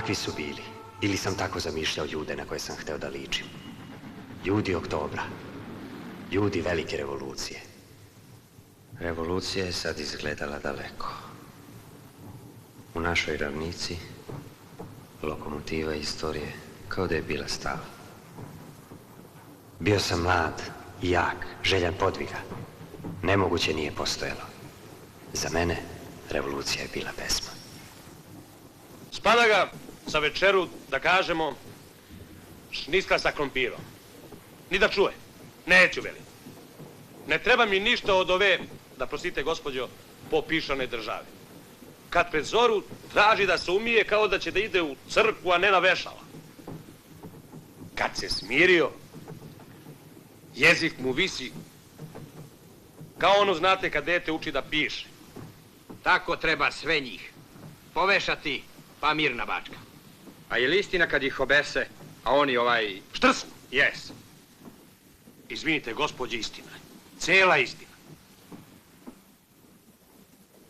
Takvi su bili. Ili sam tako zamišljao ljude na koje sam hteo da ličim. Ljudi Oktobra. Ljudi velike revolucije. Revolucija je sad izgledala daleko. U našoj ravnici lokomotiva istorije kao da je bila stala. Bio sam mlad i jak, željan podviga. Nemoguće nije postojalo. Za mene revolucija je bila pesma. Spada ga za večeru, da kažemo, šniska sa krompirom. Ni da čuje. Neću, veli. Ne treba mi ništa od ove, da prostite gospođo, popišane države. Kad pred zoru traži da se umije kao da će da ide u crkvu, a ne na vešala. Kad se smirio, jezik mu visi kao ono, znate, kad dete uči da piše. Tako treba sve njih. Povešati, pa mirna bačka. A je li istina kad ih obese, a oni ovaj... Štrsnu? Jes. Izvinite, gospođe, istina. Cela istina.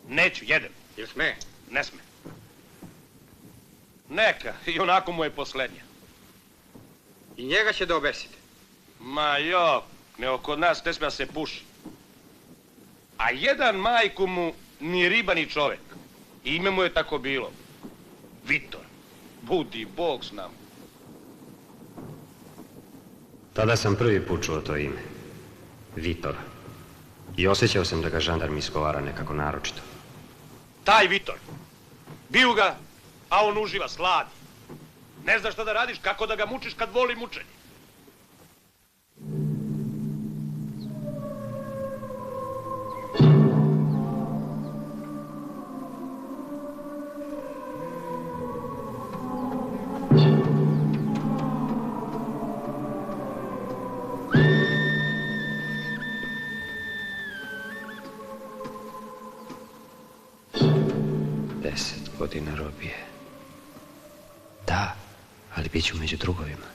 Neću, jedem. Jel sme? Ne sme. Neka, i onako mu je poslednja. I njega će da obesite? Ma jok, nego kod nas ne sme da se puši. A jedan majku mu ni riba ni čovek. I ime mu je tako bilo. Vitor. Budi Bog s nama. Tada sam prvi put čuo to ime. Vitor. I osjećao sam da ga žandarm izgovara nekako naročito. Taj Vitor. Biju ga, a on uživa, sladi. Ne znaš šta da radiš, kako da ga mučiš kad voli mučenje. Godina robije. Da, ali bit ću među drugovima.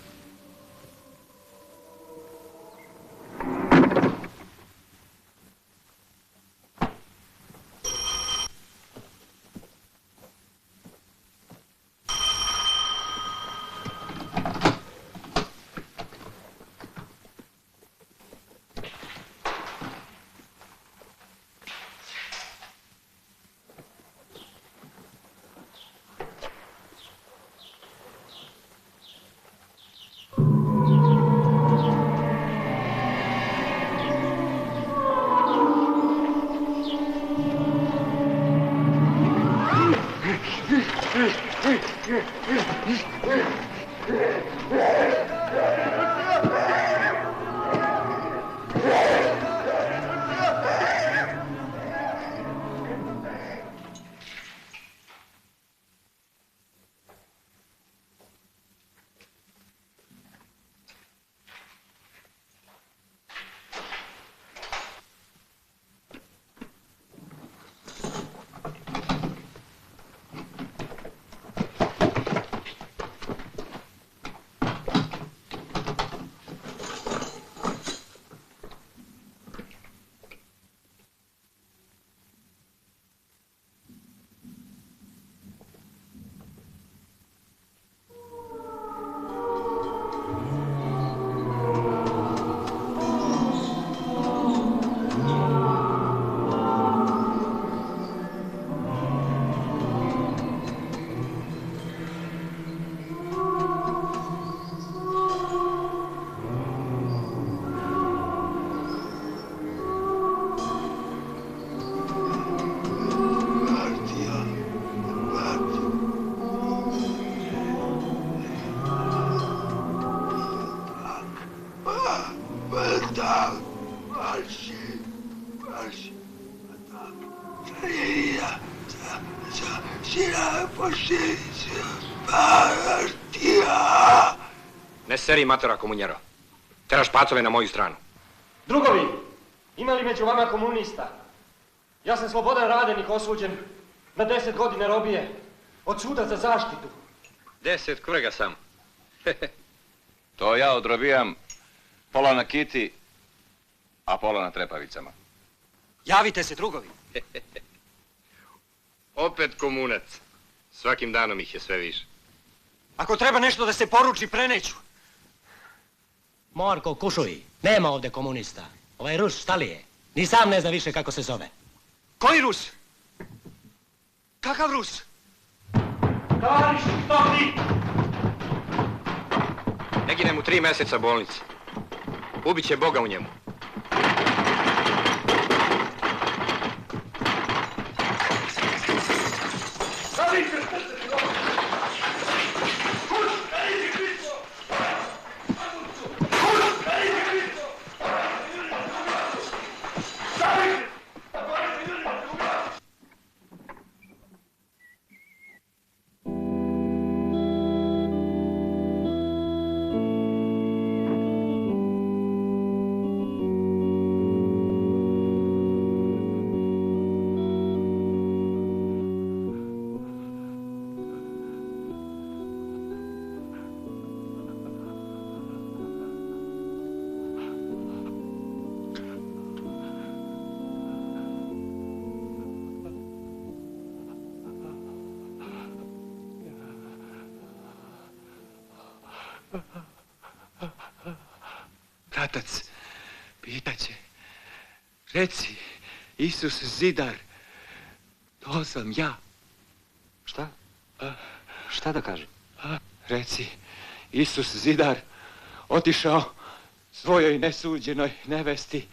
Ne seri matora, komunjero. Teraš pacove na moju stranu. Drugovi, ima li među vama komunista? Ja sam Slobodan Radenik, osuđen na 10 godina robije od suda za zaštitu. 10 kvrga sam. To ja odrobijam pola na kiti, a pola na trepavicama. Javite se, drugovi. Opet komunac. Svakim danom ih je sve više. Ako treba nešto da se poruči, preneću. Morko, kušuj. Nema ovde komunista. Ovaj Rus, šta li je? Ni sam ne zna više kako se zove. Koji Rus? Kakav Rus? Tariš, stani! Ne gine mu 3 meseca bolnice. Ubiće Boga u njemu. Bratac, pitaće, reci, Isus Zidar, to sam ja. Šta? Šta da kažem? Reci, Isus Zidar otišao svojoj nesuđenoj nevesti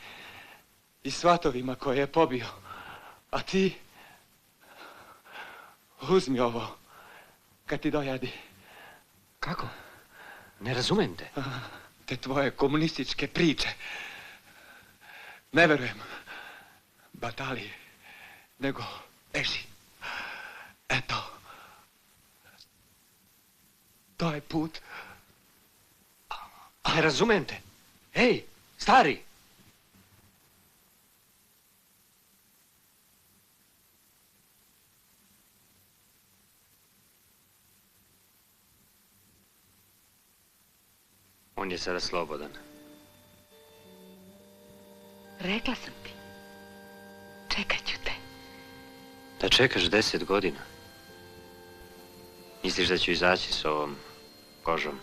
i svatovima koje je pobio. A ti, uzmi ovo, kad ti dojadi. Kako? Ne razumem te. Te tvoje komunističke priče. Ne verujem bataliji, nego beži. Eto, to je put. Ne razumem te. Ej, stari! On je sada slobodan. Rekla sam ti. Čekat ću te. Da čekaš 10 godina? Misliš da ću izaći s ovom kožom?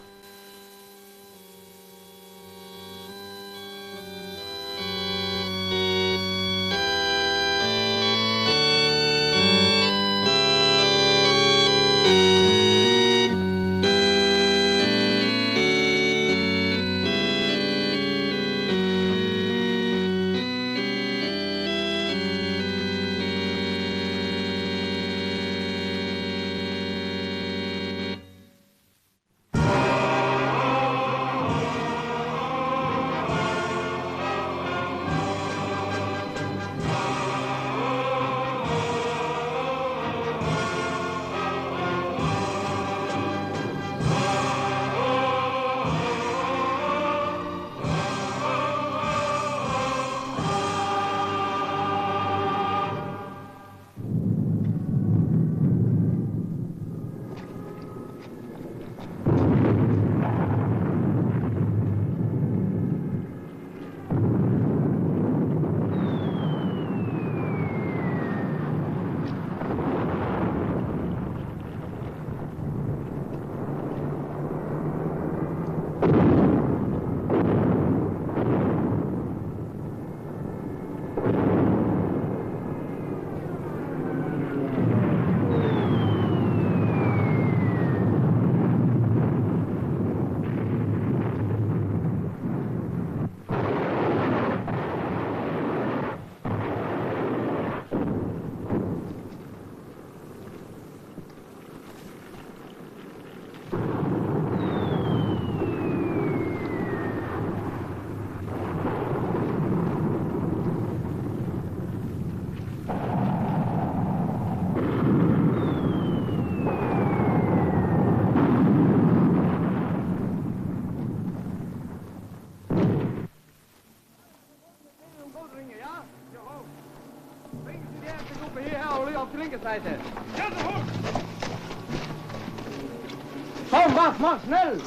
Komm, mach, schnell!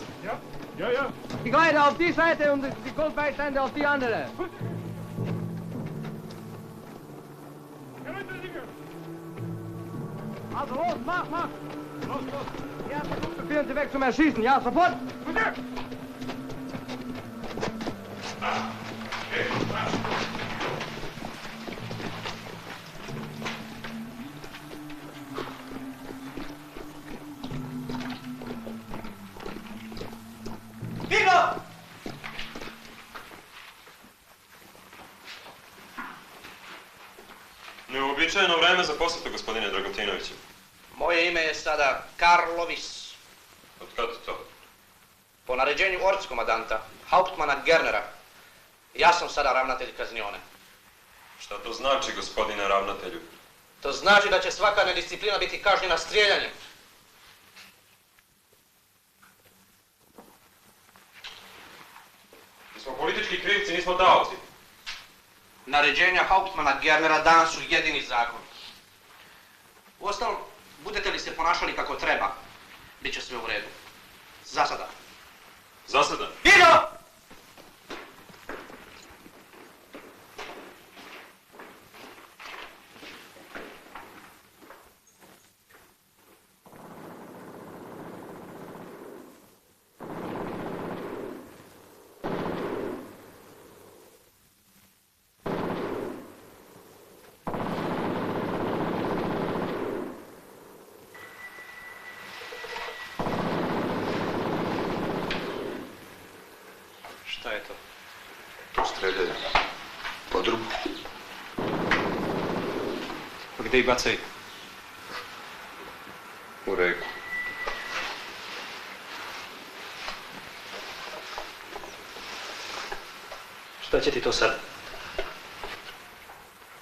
Ja. Die Kleider auf die Seite und die Goldbeistände auf die andere. Also los, mach! Los! befinder sig væk, som er schießen. Ja, sofort! Neuobičajeno vreme za posjetu, gospodine Dragutinoviću. Moje ime je sada Karlovis. Od kada to? Po naređenju ortskomandanta, Hauptmana Gernera. Ja sam sada ravnatelj kaznione. Šta to znači, gospodine ravnatelju? To znači da će svaka nedisciplina biti kažnjena strijeljanjem. Mi smo politički krivci, nismo taoci. Naređenja Hauptmana Gernera danas su jedini zakon. Uostalom, budete li se ponašali kako treba, bit će sve u redu. Za sada. Za sada? Ido! Šta je to? Streljaju. Podrubu. Gdje ih bacaju? U reku. Šta će ti to sad?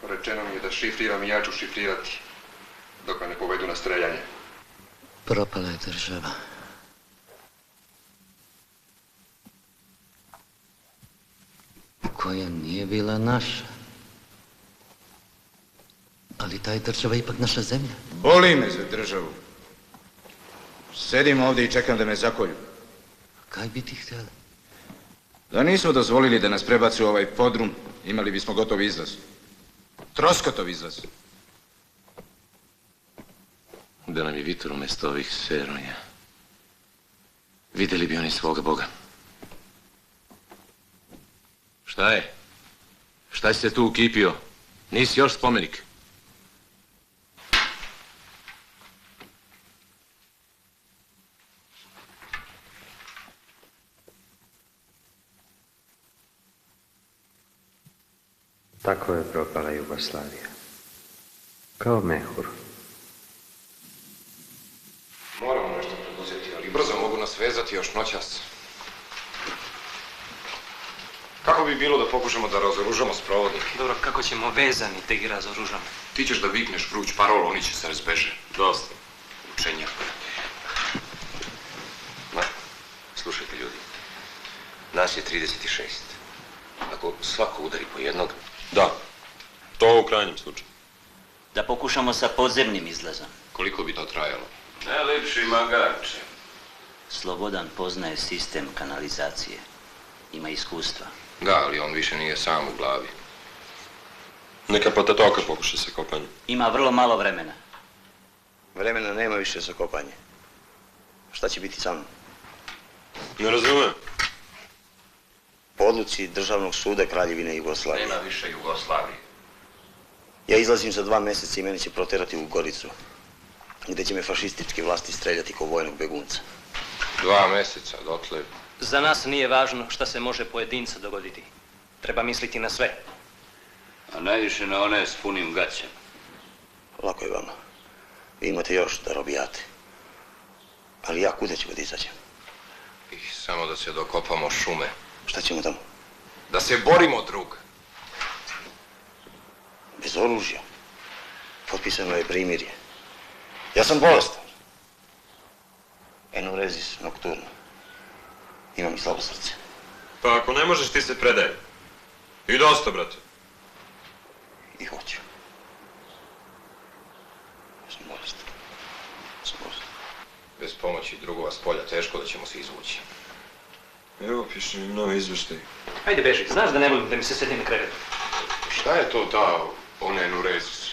Rečeno mi je da šifriram i ja ću šifrirati. Dok me ne povedu na streljanje. Propala je država. Koja nije bila naša. Ali ta je država ipak naša zemlja. Boli me za državu. Sedim ovdje i čekam da me zakolju. Kaj bi ti htjeli? Da nismo dozvolili da nas prebaci u ovaj podrum, imali bismo gotov izlaz. Troskotov izlaz. Da nam je vitor umjesto ovih seronja. Vidjeli bi oni svoga Boga. Šta je? Šta si se tu ukipio? Nisi još spomenik. Tako je propala Jugoslavija. Kao mehur. Moramo nešto poduzeti, ali brzo mogu nas vezati još noćas. Kako bi bilo da pokušamo da razoružamo sprovodnike? Dobro, kako ćemo vezani da ih razoružamo? Ti ćeš da vikneš vruć parol, oni će se razbeže. Dosta. Učenja. Ma, slušajte ljudi. Nas je 36. Ako svako udari po jednog... Da. To u krajnjem slučaju. Da pokušamo sa podzemnim izlazom. Koliko bi to trajalo? Najlepši magače. Slobodan poznaje sistem kanalizacije. Ima iskustva. Da, ali on više nije sam u glavi. Neka patatoka pokuša sa kopanjem. Ima vrlo malo vremena. Vremena nema više za kopanje. Šta će biti sa mnom? Ne razumijem. Po odluci Državnog suda Kraljevine Jugoslavije. Nema više Jugoslavije. Ja izlazim za 2 mjeseca i mene će proterati u Goricu, gdje će me fašističke vlasti streljati ko vojnog begunca. 2 mjeseca, dotle. Za nas nije važno šta se može pojedincu dogoditi. Treba misliti na sve. A najviše na one s punim gaćem. Lako je vama. Vi imate još da robijate. Ali ja kuda ću da izađem? I samo da se dokopamo šume. Šta ćemo tamo? Da se borimo, drug. Bez oružja. Potpisano je primirje. Ja sam bolestan. Enuresis nocturna. Imam i slabo srce. Pa ako ne možeš, ti se predaj. I dosta, brate. I hoću. Ja sam bolestan. Bez pomoći drugova s polja teško da ćemo se izvući. Evo, piše mi novi izveštaj. Ajde beži, znaš da ne volim da mi se sedi na krevetu. Šta je to ta enuresis?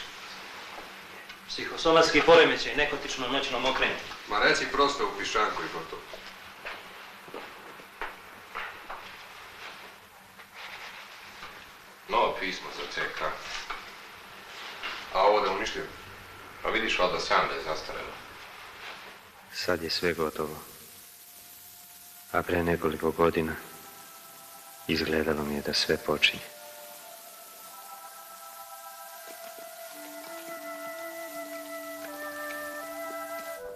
Psihosomatski poremećaj, nekotično noćno mokrenje. Ma reci prosto u pišanku i gotovo. Novo pismo za CK. A ovo da uništim? Pa vidiš valjda sam da je zastarelo. Sad je sve gotovo. A pre nekoliko godina izgledalo mi je da sve počinje.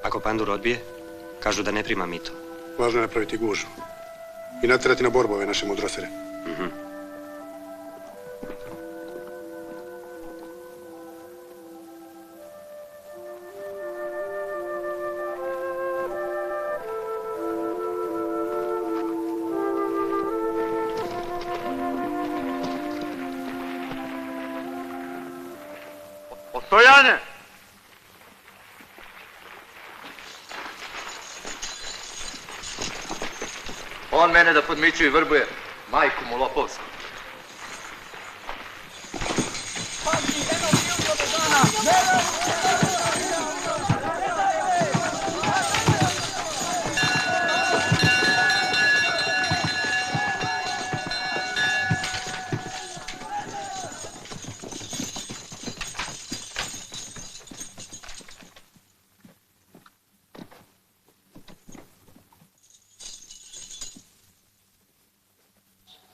Ako Pandur odbije, kažu da ne prima mito. Važno je napraviti gužu. I natjerati na borbu ove naše mudrosere. Ostojane! On mene da podmićuje i vrbuje, majku mu lopovsku.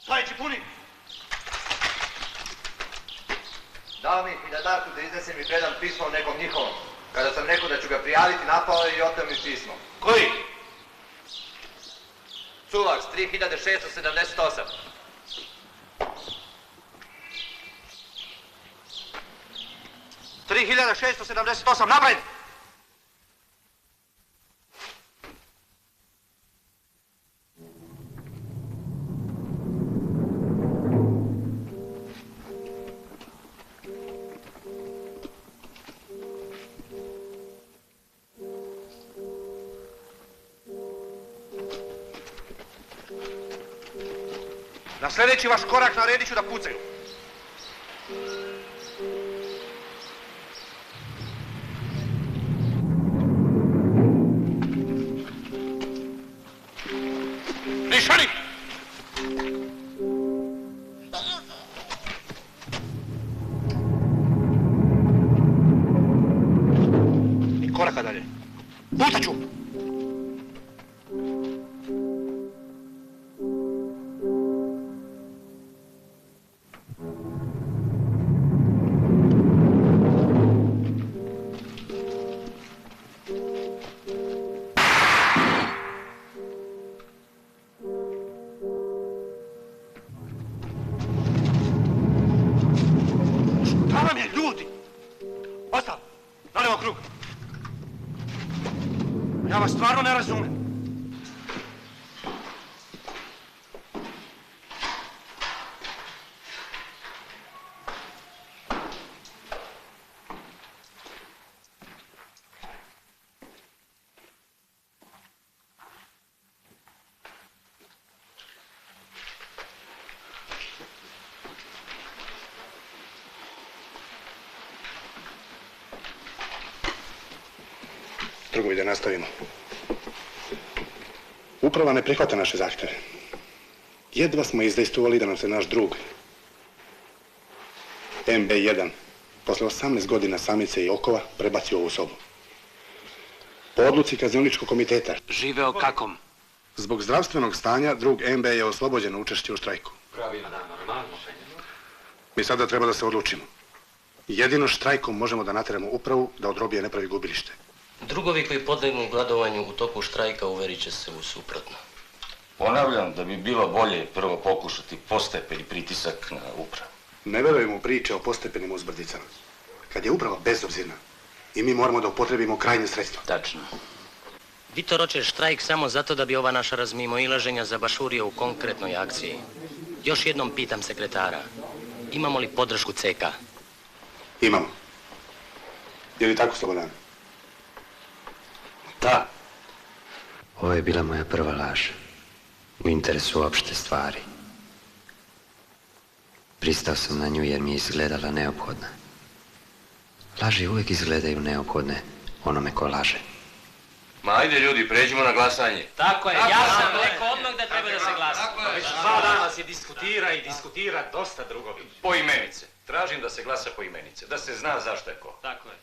Stajeći puni! Dao mi hiljadarku da iznesem i predam pismo nekom njihovom. Kada sam rekao da ću ga prijaviti, napao je i oteo mi pismo. Koji? Cuvaks, 3678. $3.678, napred! Na sljedeći vaš korak naredit ću da pucaju. Nišani! Ni koraka dalje. Pucat ću! Ja vas stvarno ne razumem. Drugovi, da nastavimo. Uprava ne prihvata naše zahtjeve. Jedva smo izdejstvovali da nam se naš drug MB1 posle 18 godina samice i okova prebaci u ovu sobu. Po odluci kaznioničkog komiteta. Živeo kakom? Zbog zdravstvenog stanja drug MB je oslobođen učešće u štrajku. Mi sada treba da se odlučimo. Jedino štrajkom možemo da nateramo upravu da od robije ne pravi gubilište. Drugovi koji podlegnu gladovanju u toku štrajka uverit će se u suprotno. Ponavljam da bi bilo bolje prvo pokušati postepeni pritisak na upravu. Ne verujemo priče o postepenim uzbrdicama. Kad je uprava bezobzirna i mi moramo da upotrebimo krajnje sredstvo. Tačno. Vitor hoće štrajk samo zato da bi ova naša razmimoilaženja zabašurio u konkretnoj akciji. Još jednom pitam sekretara, imamo li podršku CK? Imamo. Je li tako, Slobodan? Da. Ovo je bila moja prva laž. U interesu opšte stvari. Pristao sam na nju jer mi je izgledala neophodna. Laži uvijek izgledaju neophodne onome ko laže. Ma ajde ljudi, pređimo na glasanje. Tako je, ja sam rekao odmah da treba da se glasa. Već 2 dana se diskutira dosta, drugovi. Po imenice. Tražim da se glasa po imenice, da se zna zašto je ko. Tako je.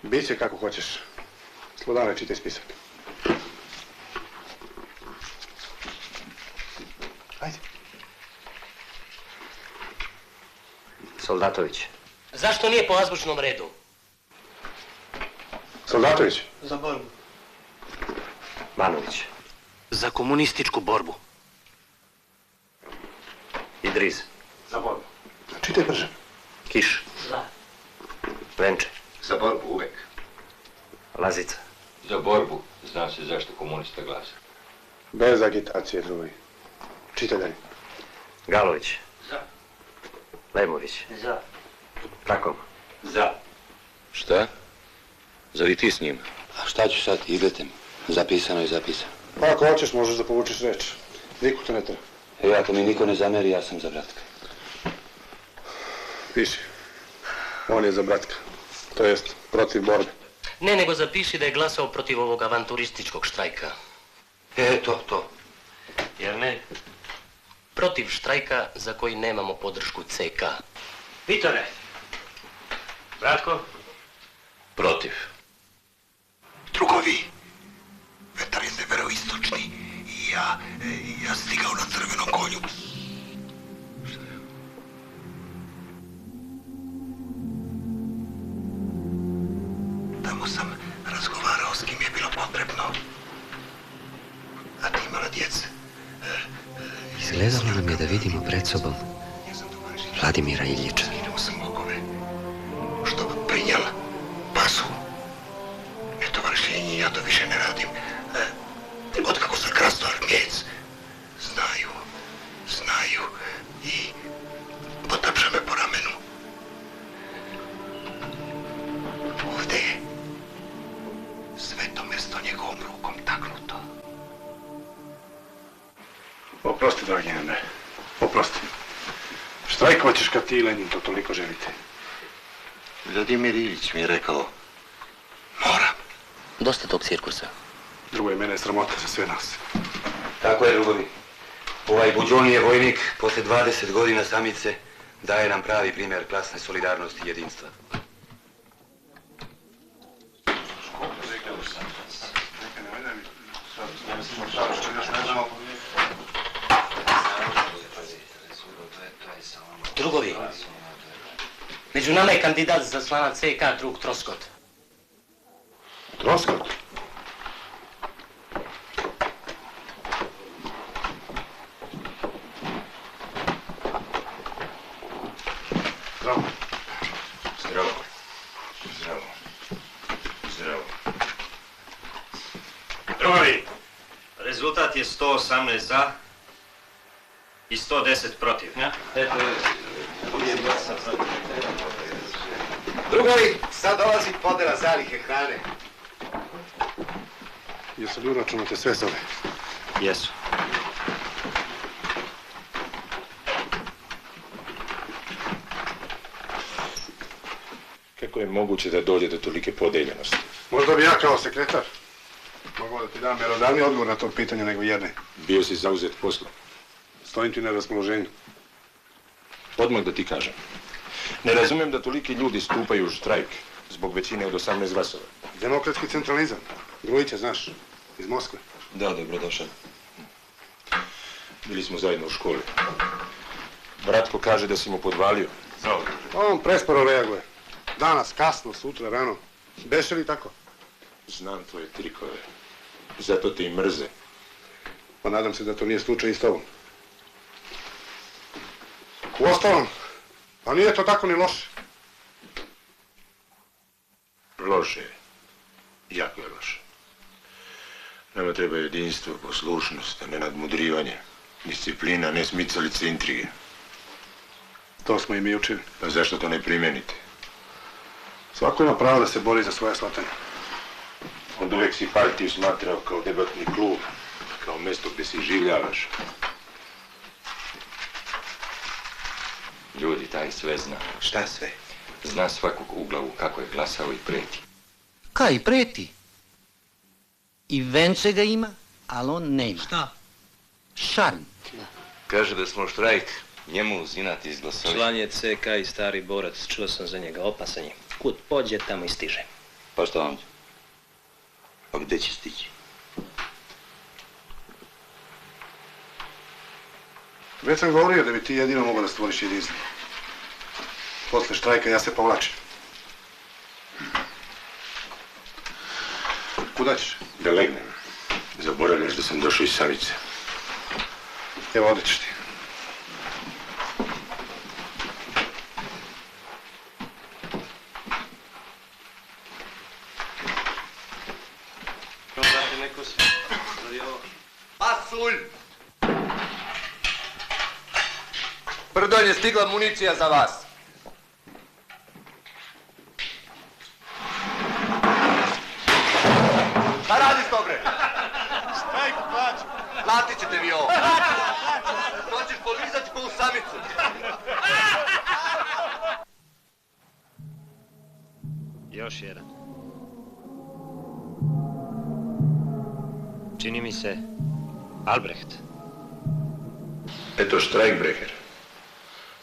Biće kako hoćeš. Slobodane, čitaj spisak. Ajde. Soldatović. Zašto nije po azbučnom redu? Soldatović. Za borbu. Manović. Za komunističku borbu. Idriz. Za borbu. Čitaj brže. Kiš. Za. Venče. Za borbu uvek. Lazica. Za borbu, zna se zašto komunista glasa. Bez agitacije, drugi. Čitaj dalje. Galović. Za. Lemović. Za. Trakom. Za. Šta? Zar i ti s njim? A šta ću sad, idete mi. Zapisano je zapisano. Pa ako hoćeš, možeš da povučeš reč. Niku te ne treba. Ako mi niko ne zameri, ja sam za Bratka. Piši. On je za Bratka. To jest, protiv borbe. Ne, nego zapiši da je glasao protiv ovog avanturističkog štrajka. To. Jer ne? Protiv štrajka za koji nemamo podršku CK. Vitore. Bratko. Protiv. Drugovi, vetar je severoistočni i ja stigao na crvenom konju. Tamo sam razgovarao s kim je bilo potrebno. A ti imala djece. Izgledalo nam je da vidimo pred sobom Vladimira Iljiča. Skinuo sam okove, što prinjel pasu. Eto, varšenje, ja to više ne radim. Od kako sam krasno armijec. Znaju i potapša me po ramenu. Ovdje je sveto mesto njegovom rukom taknuto. Oprosti, dragi Andre. Oprosti. Štrajkovat ćeš kad ti i Lenin to toliko želite. Vladimir Ilić mi je rekao, Dosta tog cirkusa. Drugo je mene sramota za sve nas. Tako je, drugovi. Ovaj Buđoni je vojnik, posle 20 godina samice, daje nam pravi primjer klasne solidarnosti i jedinstva. Drugovi, među nama je kandidat za člana CK, drug Troskot. Troskot? Zdravo. Zdravo. Drugovi, rezultat je 118 za i 110 protiv. Drugovi, sad dolazi podela zalihe hrane. Jesu li uračunate sve sobe? Jesu. Kako je moguće da dođe do tolike podeljenosti? Možda bi ja kao sekretar mogao da ti dam mjerodavni odgovor na to pitanje nego jedne. Bio si zauzet poslom. Stojim ti na raspoloženju. Odmah da ti kažem. Ne razumijem da toliki ljudi stupaju u štrajk zbog većine od 18 glasova. Demokratski centralizam. Grujića, znaš, iz Moskve. Da, dobrodošao. Bili smo zajedno u školi. Bratko kaže da si mu podvalio. On presporo reaguje. Danas, kasno, sutra, rano. Beše li tako? Znam tvoje trikove. Zato te i mrze. Pa nadam se da to nije slučaj i s tobom. Uostalom, pa nije to tako ni loše. Loše je. Jako je loše. Nama treba jedinstvo, poslušnost, a ne nadmudrivanje. Disciplina, ne smicalice, intrige. To smo i mi učili. Pa zašto to ne primenite? Svako ima pravo da se bori za svoje shvatanje. Od uvek si partiju smatrao kao debatni klub, kao mjesto gdje si življavaš. Ljudi, taj sve zna. Šta sve? Zna svakog u glavu kako je glasao i preti. Kaj preti? I vence ga ima, ali on ne ima. Šta? Šarm. Kaže da smo štrajk njemu zinat izglasali. Član je CK i stari borac, čuo sam za njega, opasan je. Kud pođe, tamo i stiže. Pa šta onda? Pa gde će stići? Već sam govorio da bi ti jedino mogao da stvoriš jedinstvo. Posle štrajka ja se povlačim. Kuda ćeš? Da legnem. Zaboravljaš da sam došao iz Samice. Evo, ovdje ćeš ti. Pasulj! Prdon je stigla municija za vas. Šta radiš to, bre? Štrajk plaću. Platit ćete vi ovo. To ćeš polizati ko u Samicu. Još jedan. Čini mi se Albrecht. Eto Štrajkbreher.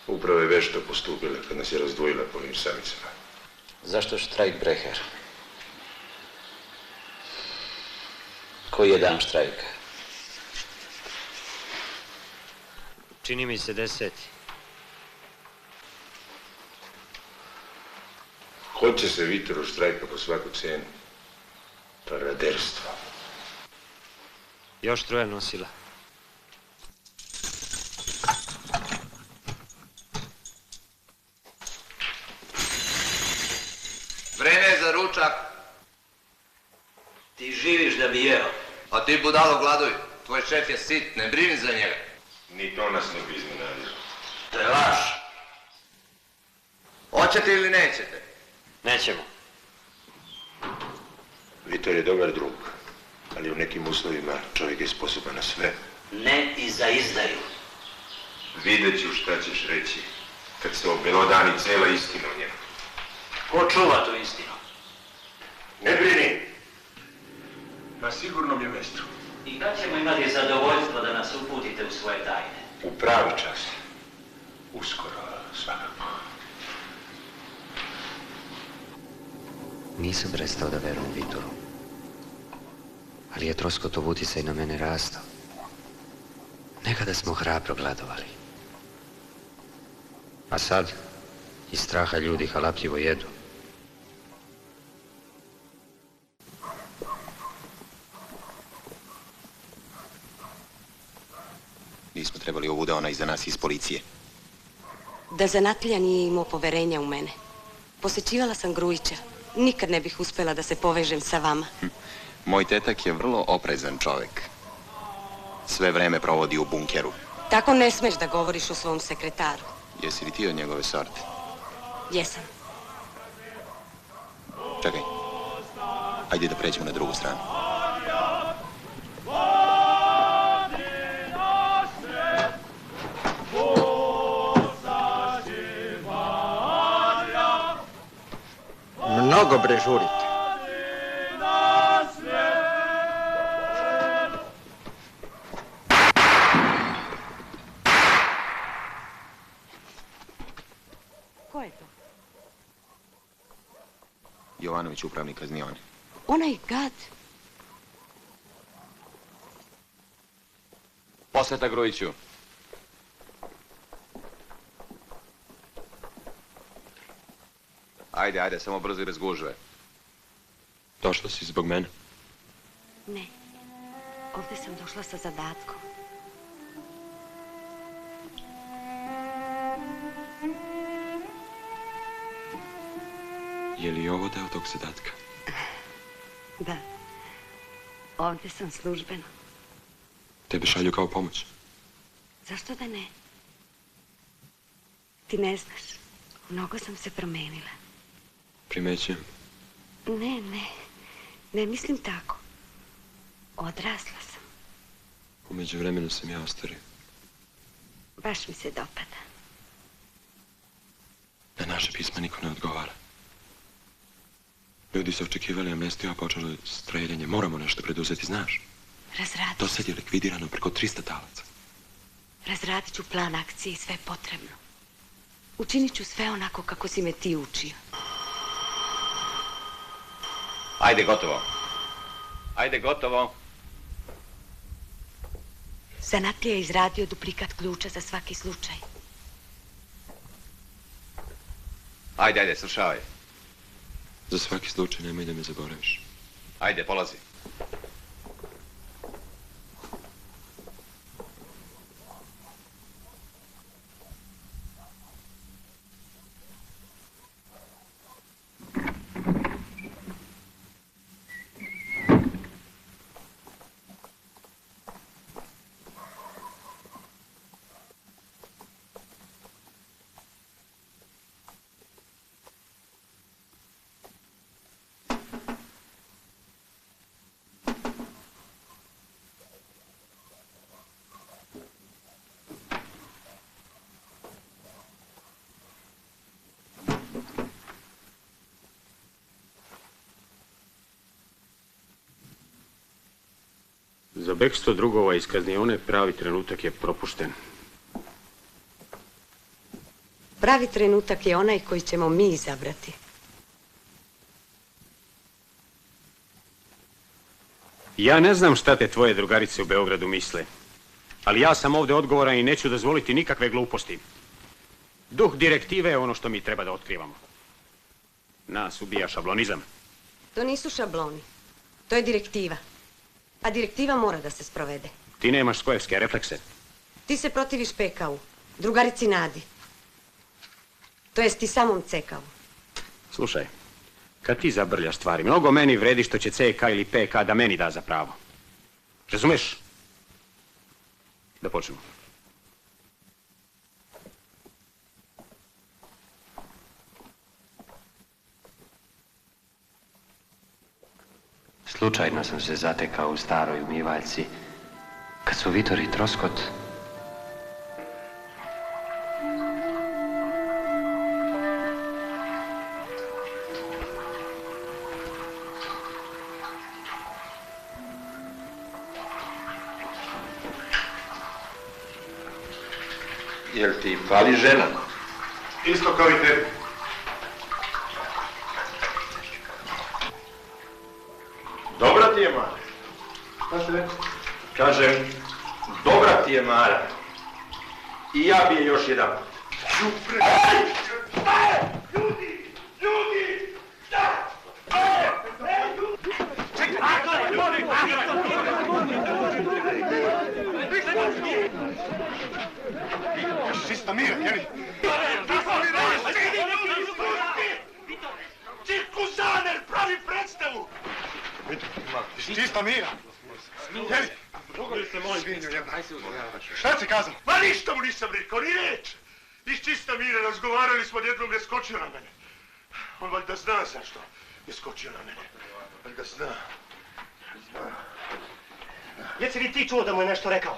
Upravo je vešto postupila kad nas je razdvojila po ovim Samicama. Zašto Štrajkbreher? Koji je dan štrajka? Čini mi se 10. Hoće se Vitoru štrajka po svaku cijenu. Paraderstvo. Još troje nosila. Vreme je za ručak. Ti živiš da bi jeo. A ti budalo gladuj. Tvoj šef je sit, ne brini za njega. Ni to nas ne bi iznenadilo. To je laž. Hoćete ili nećete? Nećemo. Vitor je dobar drug, ali u nekim uslovima čovjek je sposoban na sve. Ne i za izdaju. Vidjet ću šta ćeš reći, kad se obelodani cijela istina o njemu. Ko čuva tu istinu? Ne brini! Na sigurnom je mjestu. I kad ćemo imati zadovoljstvo da nas uputite u svoje tajne? U pravi čas. Uskoro, svakako. Nisam prestao da verujem Vitoru. Ali je Troskotov utjecaj na mene rastao. Nekada smo hrabro gladovali. A sad, iz straha ljudi halapljivo jedu. Nismo trebali ovuda ona iza nas iz policije. Da zanatlja nije imao poverenja u mene. Posjećivala sam Grujića. Nikad ne bih uspjela da se povežem sa vama. Moj tetak je vrlo oprezan čovjek. Sve vreme provodi u bunkeru. Tako ne smeš da govoriš o svom sekretaru. Jesi li ti od njegove sorte? Jesam. Čekaj. Ajde da pređemo na drugu stranu. Mnogo bre žurite. Ko je to? Jovanović, upravnik kaznione. Onaj gad. Posveta Grujiću. Ajde, samo brzo i bez gužve. Došla si zbog mene? Ne. Ovdje sam došla sa zadatkom. Je li ovo deo tog zadatka? Da. Ovdje sam službeno. Tebe šalju kao pomoć. Zašto da ne? Ti ne znaš. Mnogo sam se promenila. Primećujem. Ne mislim tako. Odrasla sam. U međuvremenu sam ja ostario. Baš mi se dopada. Na naše pisma niko ne odgovara. Ljudi su očekivali amnestiju, a počelo je streljenje. Moramo nešto preduzeti, znaš? Razradit To sad je likvidirano preko 300 talaca. Razradit ću plan akcije i sve potrebno. Učinit ću sve onako kako si me ti učio. Ajde, gotovo. Ajde, gotovo. Zanatlija je izradio duplikat ključa za svaki slučaj. Ajde, slušavaj. Za svaki slučaj nemoj da me zaboraviš. Ajde, polazi. Za bekstvo drugova iz kaznione pravi trenutak je propušten. Pravi trenutak je onaj koji ćemo mi izabrati. Ja ne znam šta te tvoje drugarice u Beogradu misle, ali ja sam ovdje odgovoran i neću dozvoliti nikakve gluposti. Duh direktive je ono što mi treba da otkrivamo. Nas ubija šablonizam. To nisu šabloni. To je direktiva. A direktiva mora da se sprovede. Ti nemaš skojevske reflekse. Ti se protiviš PK-u, drugarici Nadi. To jest i samom CK-u. Slušaj, kad ti zabrljaš stvari, mnogo meni vredi što će CK ili PK da meni da za pravo. Razumeš? Da počnemo. Slučajno sam se zatekao u staroj umivaljci, kad su Vitor i Troskot Jel ti fali žena? Isto kao i tebi. Dobra ti je Mara. Šta se rekao? Kažem, dobra ti je Mara. I ja bi je još jedan. Čista mira, jeli? Cirkuzaner, pravi predstavu! Čista mira. Jeli? Svinju jedna. Šta si kazao? Ma ništa mu nisam rekao, ni reč. Iz čista mira razgovarali smo, jednom je skočio na mene. On valjda zna zašto je skočio na mene. Valjda zna. Jesi li ti čuo da mu je nešto rekao?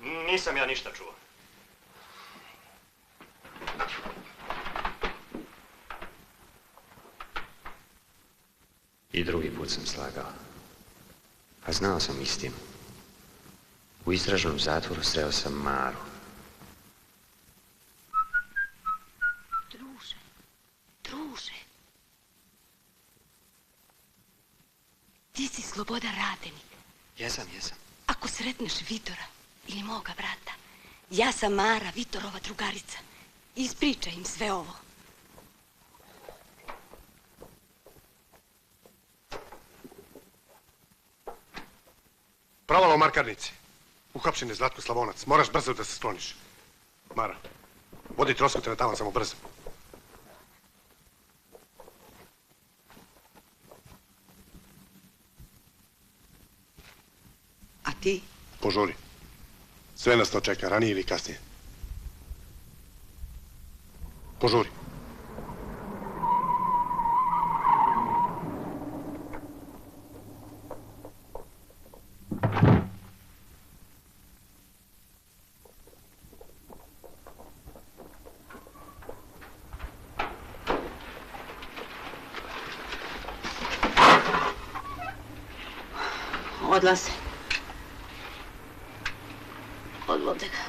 Nisam ja ništa čuo. i drugi put sam slagao. A znao sam istinu. U istražnom zatvoru sreo sam Maru. Druže. Ti si Slobodan Radenik. Jesam. Ako sretneš Vitora ili moga brata, ja sam Mara, Vitorova drugarica. Ispričaj im sve ovo. Provala u Markarnici. Uhapšen je Zlatko Slavonac. Moraš brzo da se skloniš. Mara, vodi Troskote na tamo, samo brzo. A ti? Požuri. Sve nas to čeka, ranije ili kasnije. Požuri. Odlaze. Odvode ga.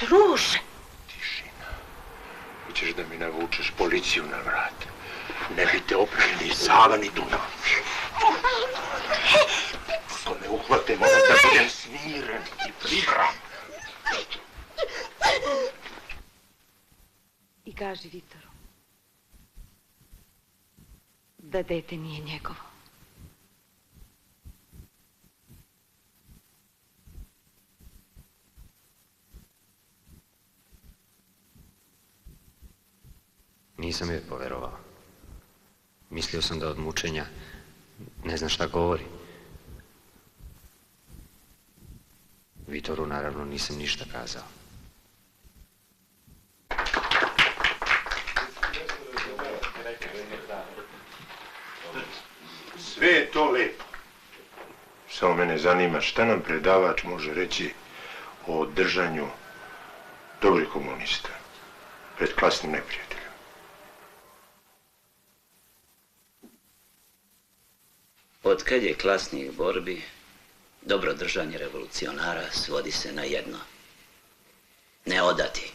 Druže! Hoćeš da mi navučeš policiju na vrat. Ne bi te oprali ni Sava ni Dunav. Ako me uhvate, moram da budem smiren i pribran. I kaži Vitoru da dete nije njegovo. Nisam joj poverovao. Mislio sam da od mučenja ne zna šta govori. Vitoru naravno nisam ništa kazao. Sve je to lepo. Samo mene zanima šta nam predavač može reći o držanju dobrih komunista pred klasnim neprijateljem. Od kad je klasnih borbi, dobro držanje revolucionara svodi se na jedno. Ne odati.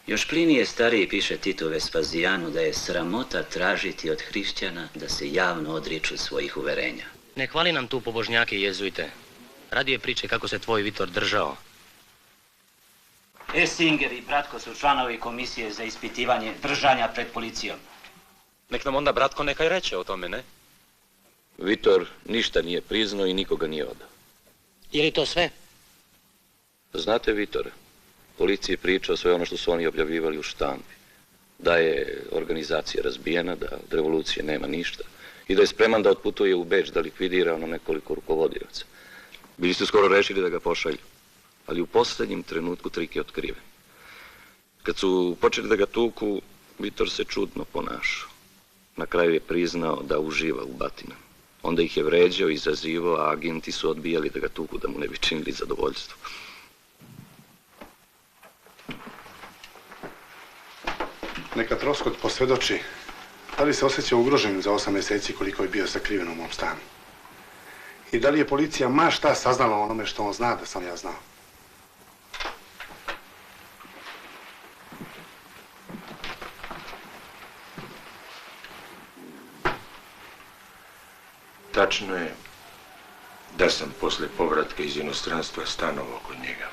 Još Plinije stariji piše Titu Vespazijanu da je sramota tražiti od hrišćana da se javno odriču svojih uverenja. Ne hvali nam tu pobožnjake i jezuite. Radije priče kako se tvoj Vitor držao. Essinger i Bratko su članovi komisije za ispitivanje držanja pred policijom. Nek nam onda Bratko nekaj reče o tome, ne? Vitor ništa nije priznao i nikoga nije odao. Je li to sve? Znate, Vitor, policiji pričao sve ono što su oni objavljivali u štampi. Da je organizacija razbijena, da od revolucije nema ništa i da je spreman da otputuje u Beč da likvidira ono nekoliko rukovodioca. Bili su skoro rešili da ga pošalju, ali u posljednjem trenutku trik je otkriven. Kad su počeli da ga tuku, Vitor se čudno ponašao. Na kraju je priznao da uživa u batinama. Onda ih je vređao, izazivao, a agenti su odbijali da ga tuku, da mu ne bi činili zadovoljstvo. Neka Troskot posvjedoči, da li se osjeća ugroženim za 8 mjeseci koliko je bio sakriven u mom stanu? I da li je policija ma šta saznala o onome što on zna da sam ja znao? Tačno je da sam posle povratka iz inostranstva stanovao kod njega.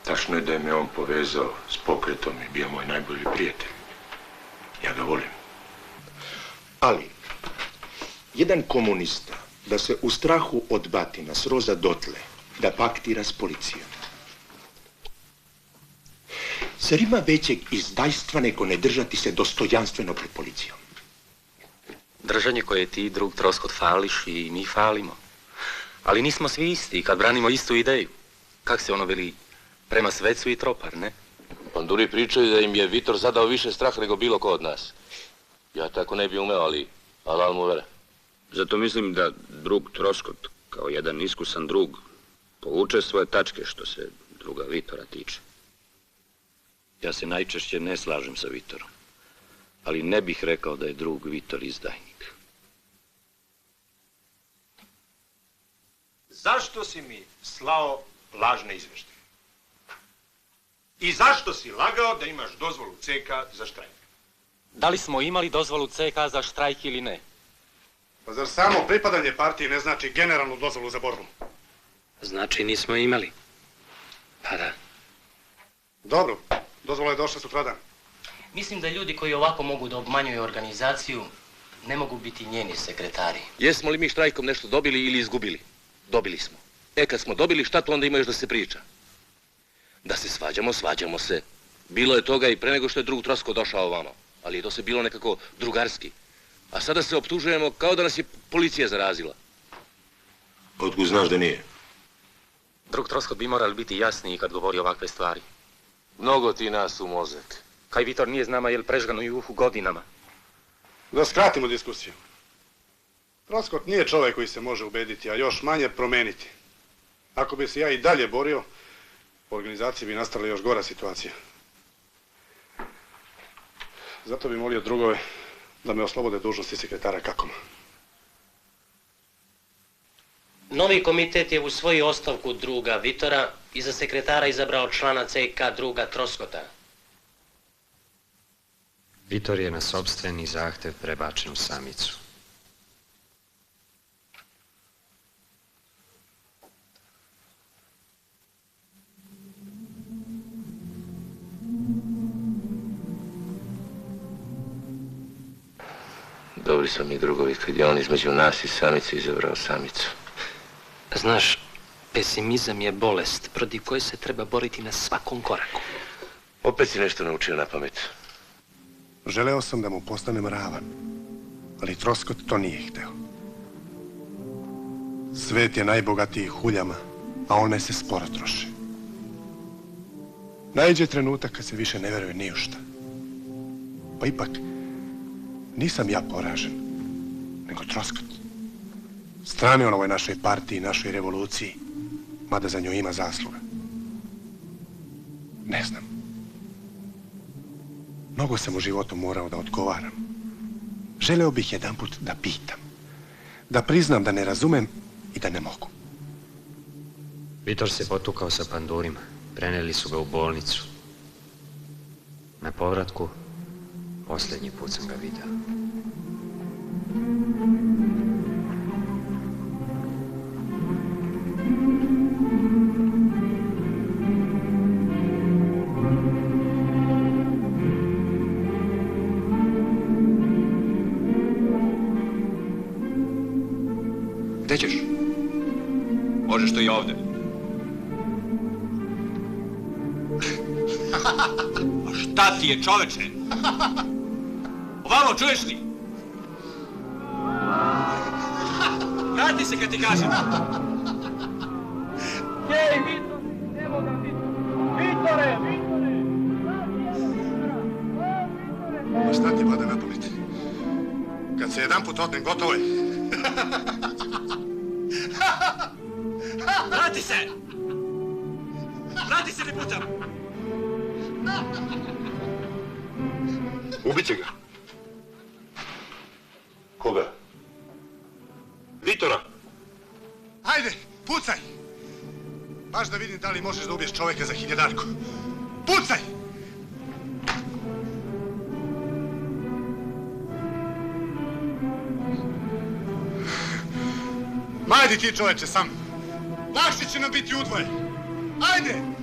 Tačno je da je me on povezao s pokretom i bio moj najbolji prijatelj. Ja ga volim. Ali, jedan komunista da se u strahu od batina sroza dotle da paktira s policijom. Zar ima većeg izdajstva nego ne držati se dostojanstveno pred policijom? Držanje koje ti, drug Troskot, fališ i mi falimo. Ali nismo svi isti kad branimo istu ideju. Kak se ono veli, prema svecu i tropar, ne? Panduri pričaju da im je Vitor zadao više strah nego bilo ko od nas. Ja tako ne bi umeo, ali alal mu vere. Zato mislim da drug Troskot, kao jedan iskusan drug, povuče svoje tačke što se druga Vitora tiče. Ja se najčešće ne slažem sa Vitorom, ali ne bih rekao da je drug Vitor izdajnik. Zašto si mi slao lažne izveštaje? I zašto si lagao da imaš dozvolu CK za štrajk? Da li smo imali dozvolu CK za štrajk ili ne? Pa zar samo pripadanje partiji ne znači generalnu dozvolu za borbu? Znači nismo imali. Pa da. Dobro, dozvola je došla sutradan. Mislim da ljudi koji ovako mogu da obmanjuju organizaciju ne mogu biti njeni sekretari. Jesmo li mi štrajkom nešto dobili ili izgubili? Dobili smo. Kad smo dobili, šta tu onda ima još da se priča? Da se svađamo, svađamo se. Bilo je toga i pre nego što je drug Troskot došao ovamo. Ali je to se bilo nekako drugarski. A sada se optužujemo kao da nas je policija zarazila. Otkud znaš da nije? Drug Troskot bi morali biti jasniji kad govori ovakve stvari. Mnogo ti nas u mozak. Kaj Vitor nije s nama jel prežgano juhu godinama. Da skratimo diskusiju. Troskot nije čovjek koji se može ubediti, a još manje promeniti. Ako bi se ja i dalje borio, u organizaciji bi nastala još gora situacija. Zato bi molio drugove da me oslobode dužnosti sekretara Kakoma. Novi komitet je usvojio ostavku druga Vitora i za sekretara izabrao člana CK druga Troskota. Vitor je na sopstveni zahtev prebačen u samicu. Dobri smo mi drugovi kad je on između nas i samice izabrao samicu. Znaš, pesimizam je bolest protiv koje se treba boriti na svakom koraku. Opet si nešto naučio na pamet. Želeo sam da mu postanem ravan, ali Troskot to nije hteo. Svet je najbogatiji huljama, a one se sporo troše. Naiđe trenutak kad se više ne veruje ni u šta. Pa ipak, nisam ja poražen, nego Troskot. Strani on ovoj našoj partiji, našoj revoluciji, mada za nju ima zasluga. Ne znam. Mnogo sam u životu morao da odgovaram. Želeo bih jedanput da pitam. Da priznam da ne razumem i da ne mogu. Vitor se potukao sa pandurima. Preneli su ga u bolnicu. Na povratku, posljednji put sam ga vidio. Gde ćeš? Možeš to i ovde. A šta ti je, čoveče? Ovamo, čuješ li? Vrati se kad ti kažem. Ej, Vitor, evo ga Vitor. Vitore! Ma šta ti pada na pamet? Kad se jedanput otnem, gotovo je. Vrati se! Vrati se, ne putam! Ubit će ga. Koga? Vitora. Ajde, pucaj! Baš da vidim da li možeš da ubiješ čovjeka za 1000-darku. Pucaj! Ajde ti čoveče sam. Lakše će nam biti udvoje. Ajde!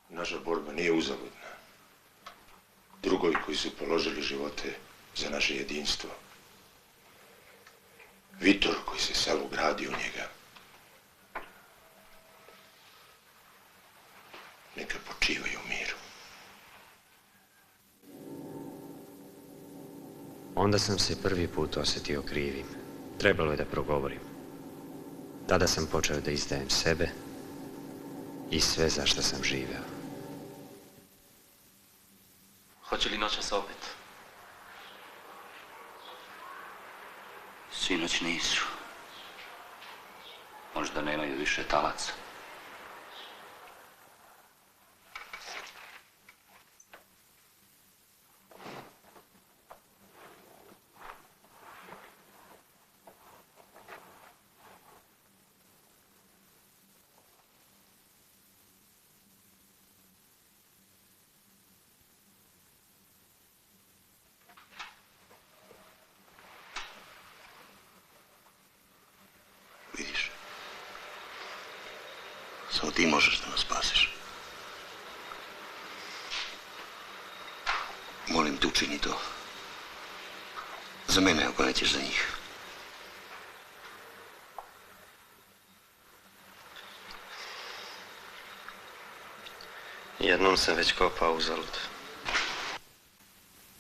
Naša borba nije uzaludna. Drugovi koji su položili živote za naše jedinstvo. Vitor koji se sav ugradio u njega. Neka počivaju u miru. Onda sam se prvi put osjetio krivim. Trebalo je da progovorim. Tada sam počeo da izdajem sebe i sve za što sam živeo. Hoće li noćas opet? Sinoć nisu. Možda nemaju više talaca. Vidiš, samo ti možeš da nas spasiš. Molim te, Ajde, učini to. Za mene, ako nećeš za njih. Jednom sam već kopao uzalud.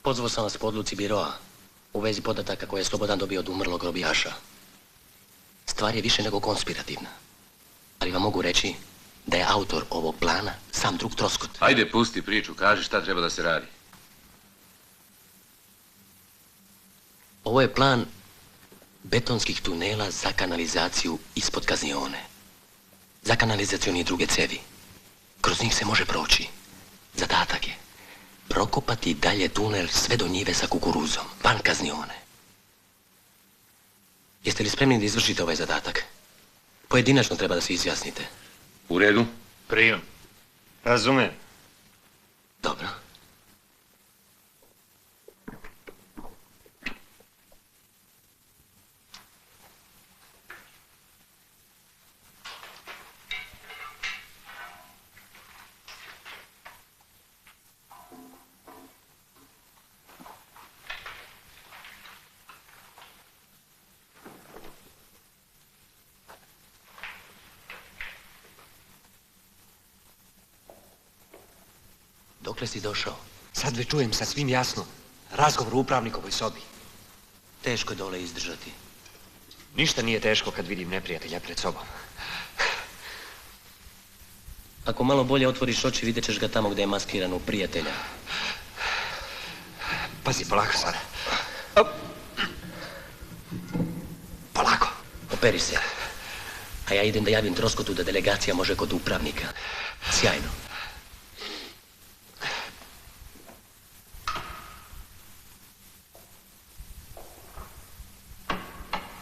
Pozvao sam vas po odluci biroa u vezi podataka koje je Slobodan dobio od umrlog robijaša. Stvar je više nego konspirativna. Ali vam mogu reći da je autor ovog plana sam drug Troskot. Ajde, pusti priču, kaži šta treba da se radi. Ovo je plan betonskih tunela za kanalizaciju ispod kaznione. Za kanalizacioni druge cevi. Kroz njih se može proći. Zadatak je prokopati dalje tunel sve do njive sa kukuruzom, van kaznione. Jeste li spremni da izvršite ovaj zadatak? Pojedinačno treba da se izjasnite. U redu? Prijem. Razumem. Dobro. Dokle si došao? Sad već čujem sasvim jasno. Razgovor u upravnikovoj sobi. Teško je dole izdržati. Ništa nije teško kad vidim neprijatelja pred sobom. Ako malo bolje otvoriš oči, vidjet ćeš ga tamo gdje je maskiran u prijatelja. Pazi, polako sada. Polako. Operi se. A ja idem da javim Troskotu da delegacija može kod upravnika. Sjajno.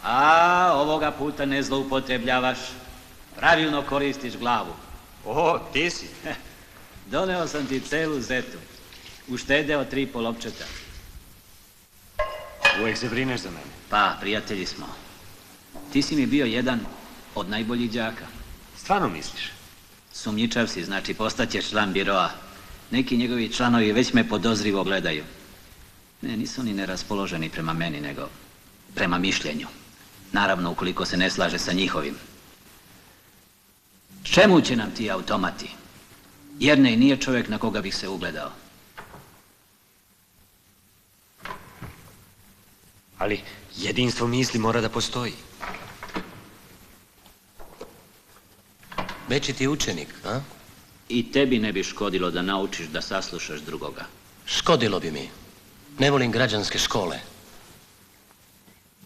A, ovoga puta ne zloupotrebljavaš. Pravilno koristiš glavu. O, ti si. Doneo sam ti celu zetu. Uštedeo 3 polopčeta. Uvijek se brineš za mene. Pa, prijatelji smo. Ti si mi bio jedan od najboljih đaka. Stvarno misliš? Sumnjičav si, znači postaćeš član biroa. Neki njegovi članovi već me podozrivo gledaju. Ne, nisu oni neraspoloženi prema meni, nego prema mišljenju. Naravno, ukoliko se ne slaže sa njihovim. Čemu će nam ti automati? Jernej nije čovjek na koga bih se ugledao. Ali jedinstvo misli mora da postoji. Veći ti učenik, a? I tebi ne bi škodilo da naučiš da saslušaš drugoga. Škodilo bi mi. Ne volim građanske škole.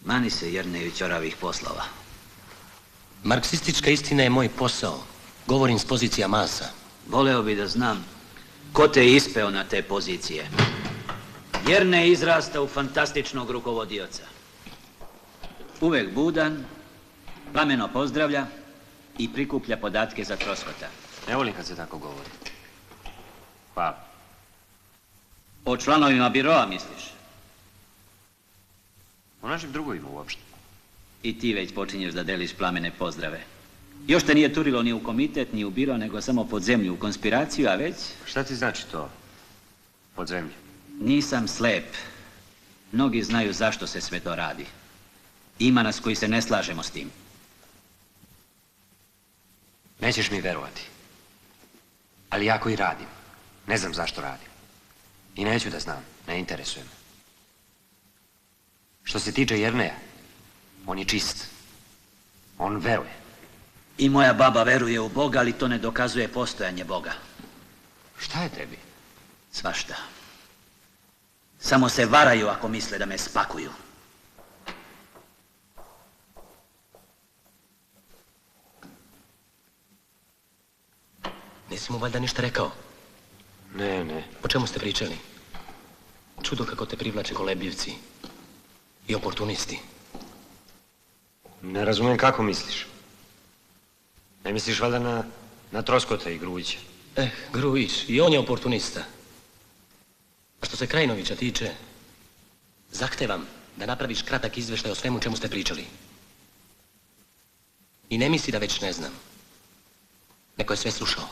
Mani se Jerneju ćoravih poslova. Marksistička istina je moj posao. Govorim s pozicija masa. Voleo bi da znam ko te je ispeo na te pozicije. Jernej izrasta u fantastičnog rukovodioca. Uvek budan, plameno pozdravlja i prikuplja podatke za Troskota. Ne volim kad se tako govori. Hvala. O članovima biroa misliš? O našim drugovima uopšte. I ti već počinješ da deliš plamene pozdrave. Još te nije turilo ni u komitet, ni u biro, nego samo pod zemlju u konspiraciju, a već... Šta ti znači to? Pod zemlju? Nisam slep. Mnogi znaju zašto se sve to radi. Ima nas koji se ne slažemo s tim. Nećeš mi verovati. Ali ja koji radim. Ne znam zašto radim. I neću da znam. Ne interesuje me. Što se tiče Jerneja, on je čist. On veruje. I moja baba veruje u Boga, ali to ne dokazuje postojanje Boga. Šta je tebi? Svašta. Samo se varaju ako misle da me spakuju. Nisi mu valjda ništa rekao? Ne. O čemu ste pričali? Čudo kako te privlače kolebljivci i oportunisti. Ne razumijem kako misliš. Ne misliš valjda na Troskota i Grujića? Grujić, i on je oportunista. A što se Krajinovića tiče, zahtevam da napraviš kratak izveštaj o svemu čemu ste pričali. I ne misli da već ne znam. Neko je sve slušao.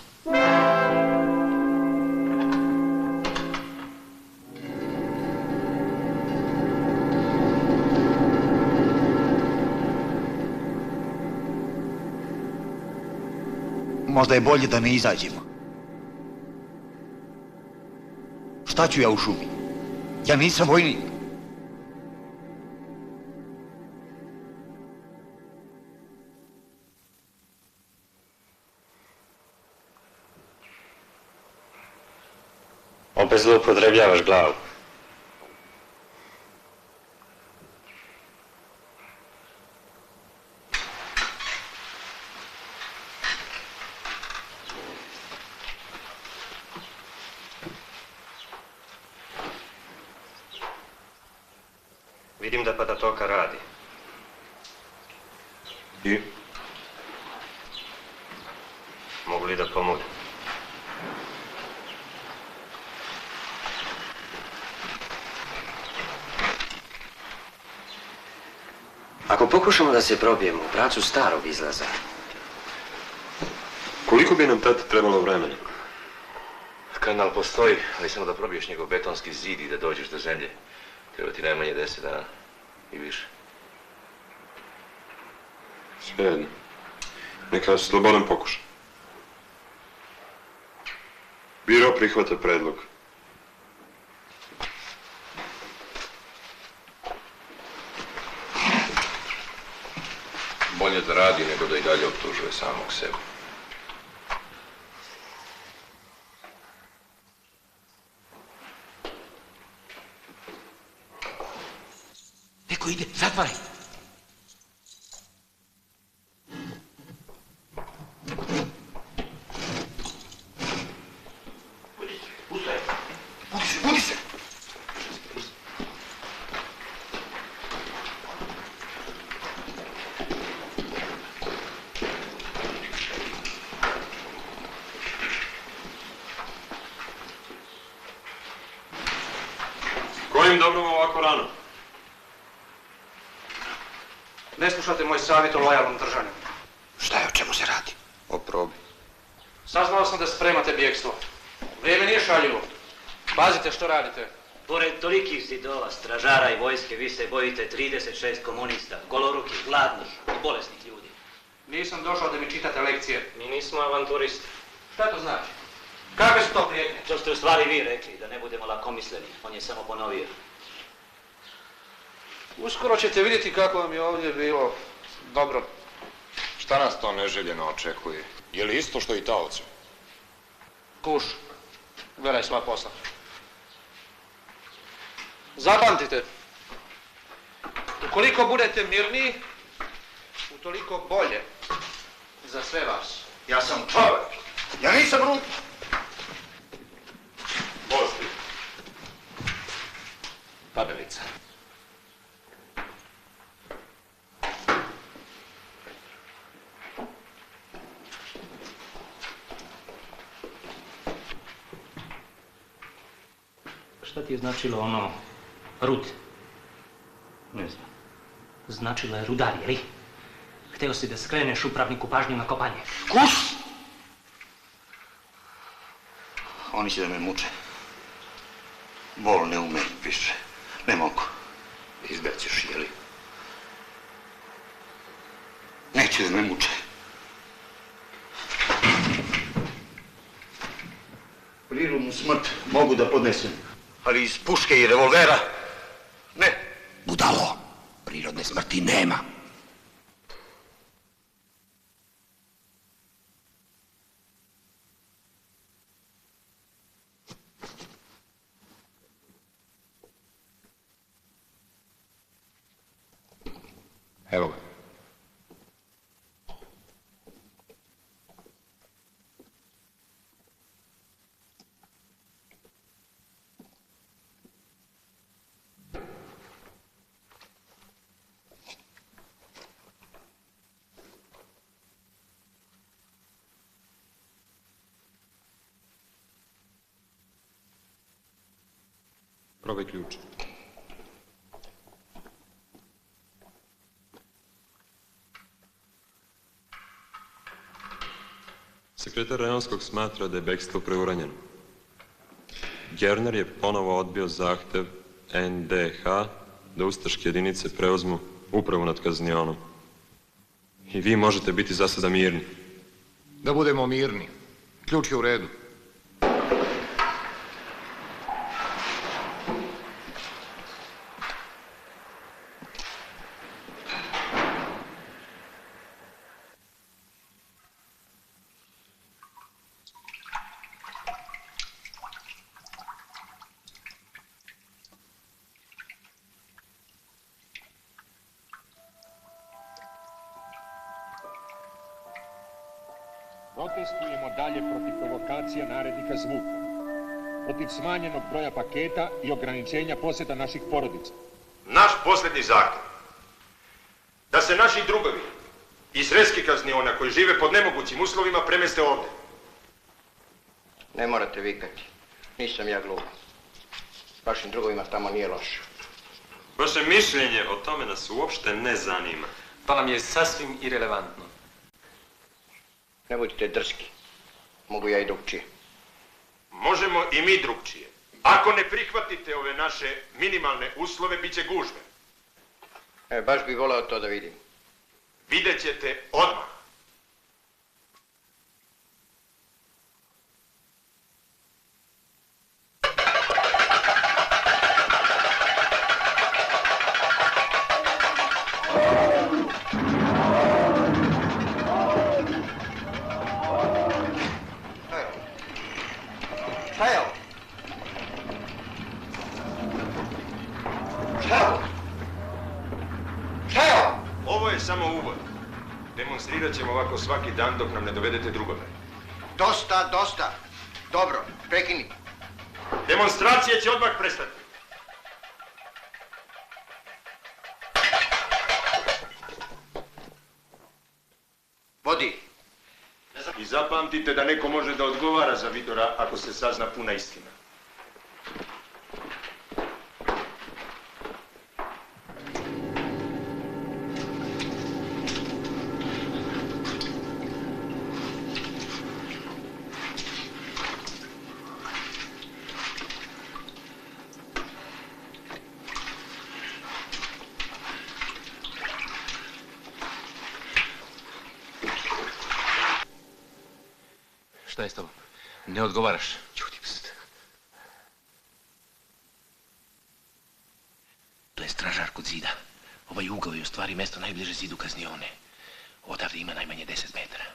Možda je bolje da ne izađemo. Šta ću ja u šumi? Ja nisam vojnik. Opet zloupotrebljavaš glavu. Vidim da Patatoka radi. I? Mogu li da pomognem? Ako pokušamo da se probijemo u pravcu starog izlaza... Koliko bi nam tad trebalo vremena? Kanal postoji, ali samo da probiješ njegov betonski zid i da dođeš do zemlje. Treba ti najmanje 10 dana i više. Svejedno. Neka slobodan pokuša. Biro prihvata predlog. Bolje da radi nego da i dalje optužuje samog sebe. Neko ide, zatvaraj! Budi se! Kojim dobrom ovako rano? Ne slušate moj savjet o lojalnom držanju. Šta je, o čemu se radi? O probi. Saznao sam da spremate bjegstvo. Vrijeme nije šaljivo. Pazite što radite. Pored tolikih zidova, stražara i vojske, vi se bojite 36 komunista, golorukih, gladnih i bolesnih ljudi. Nisam došao da mi čitate lekcije. Mi nismo avanturisti. Šta to znači? Kakve su to prijetnje? To ste u stvari vi rekli, da ne budemo lakomisleni. On je samo ponovio. Uskoro ćete vidjeti kako vam je ovdje bilo dobro. Šta nas to neželjeno očekuje? Je li isto što i taocu? Kuš, gledaj sva posla. Zapamtite, ukoliko budete mirniji, utoliko bolje za sve vas. Ja sam čovjek. Ja nisam rud. Posti. Pabelica. Šta ti je značilo ono rud? Ne znam. Značilo je rudar, jeli? Hteo si da skreneš upravniku pažnju na kopanje. Kuš! Oni će da me muče. Bol ne ume više. Ne mogu. Izbećeš, jeli? Neće da me muče. Prirodnu smrt mogu da podnesem. Ali iz puške i revolvera ne. Budalo, prirodne smrti nema. Evo ga. Probaj ključ. Sekretar Reonskog smatra da je bekstvo preuranjeno. Gerner je ponovo odbio zahtev NDH da ustaške jedinice preuzmu upravu nad kaznionom. I vi možete biti za sada mirni. Da budemo mirni. Ključ je u redu. Protestujemo dalje protiv provokacija narednika zvuka, protiv smanjenog broja paketa i ograničenja posjeta naših porodica. Naš posljednji zahtjev. Da se naši drugovi iz sredskih kazniona koji žive pod nemogućim uslovima premeste ovdje. Ne morate vikati. Nisam ja glup. Vašim drugovima tamo nije loše. Vaše mišljenje o tome nas uopšte ne zanima. To nam je sasvim irelevantno. Ne budite drski. Mogu ja i drugčije. Možemo i mi drugčije. Ako ne prihvatite ove naše minimalne uslove, bit će gužve. Baš bih voleo to da vidim. Vidjet ćete odmah. Samo uvod. Demonstrirat ćemo ovako svaki dan dok nam ne dovedete drugove. Dosta, dosta. Dobro, prekini. Demonstracije će odmah prestati. Vodi. I zapamtite da neko može da odgovara za Vidora ako se sazna puna istina. Šta je s tobom? Ne odgovaraš. Ćuti, pst. To je stražar kod zida. Ovaj ugao je u stvari mjesto najbliže zidu kaznione. Odavde ima najmanje 10 metara.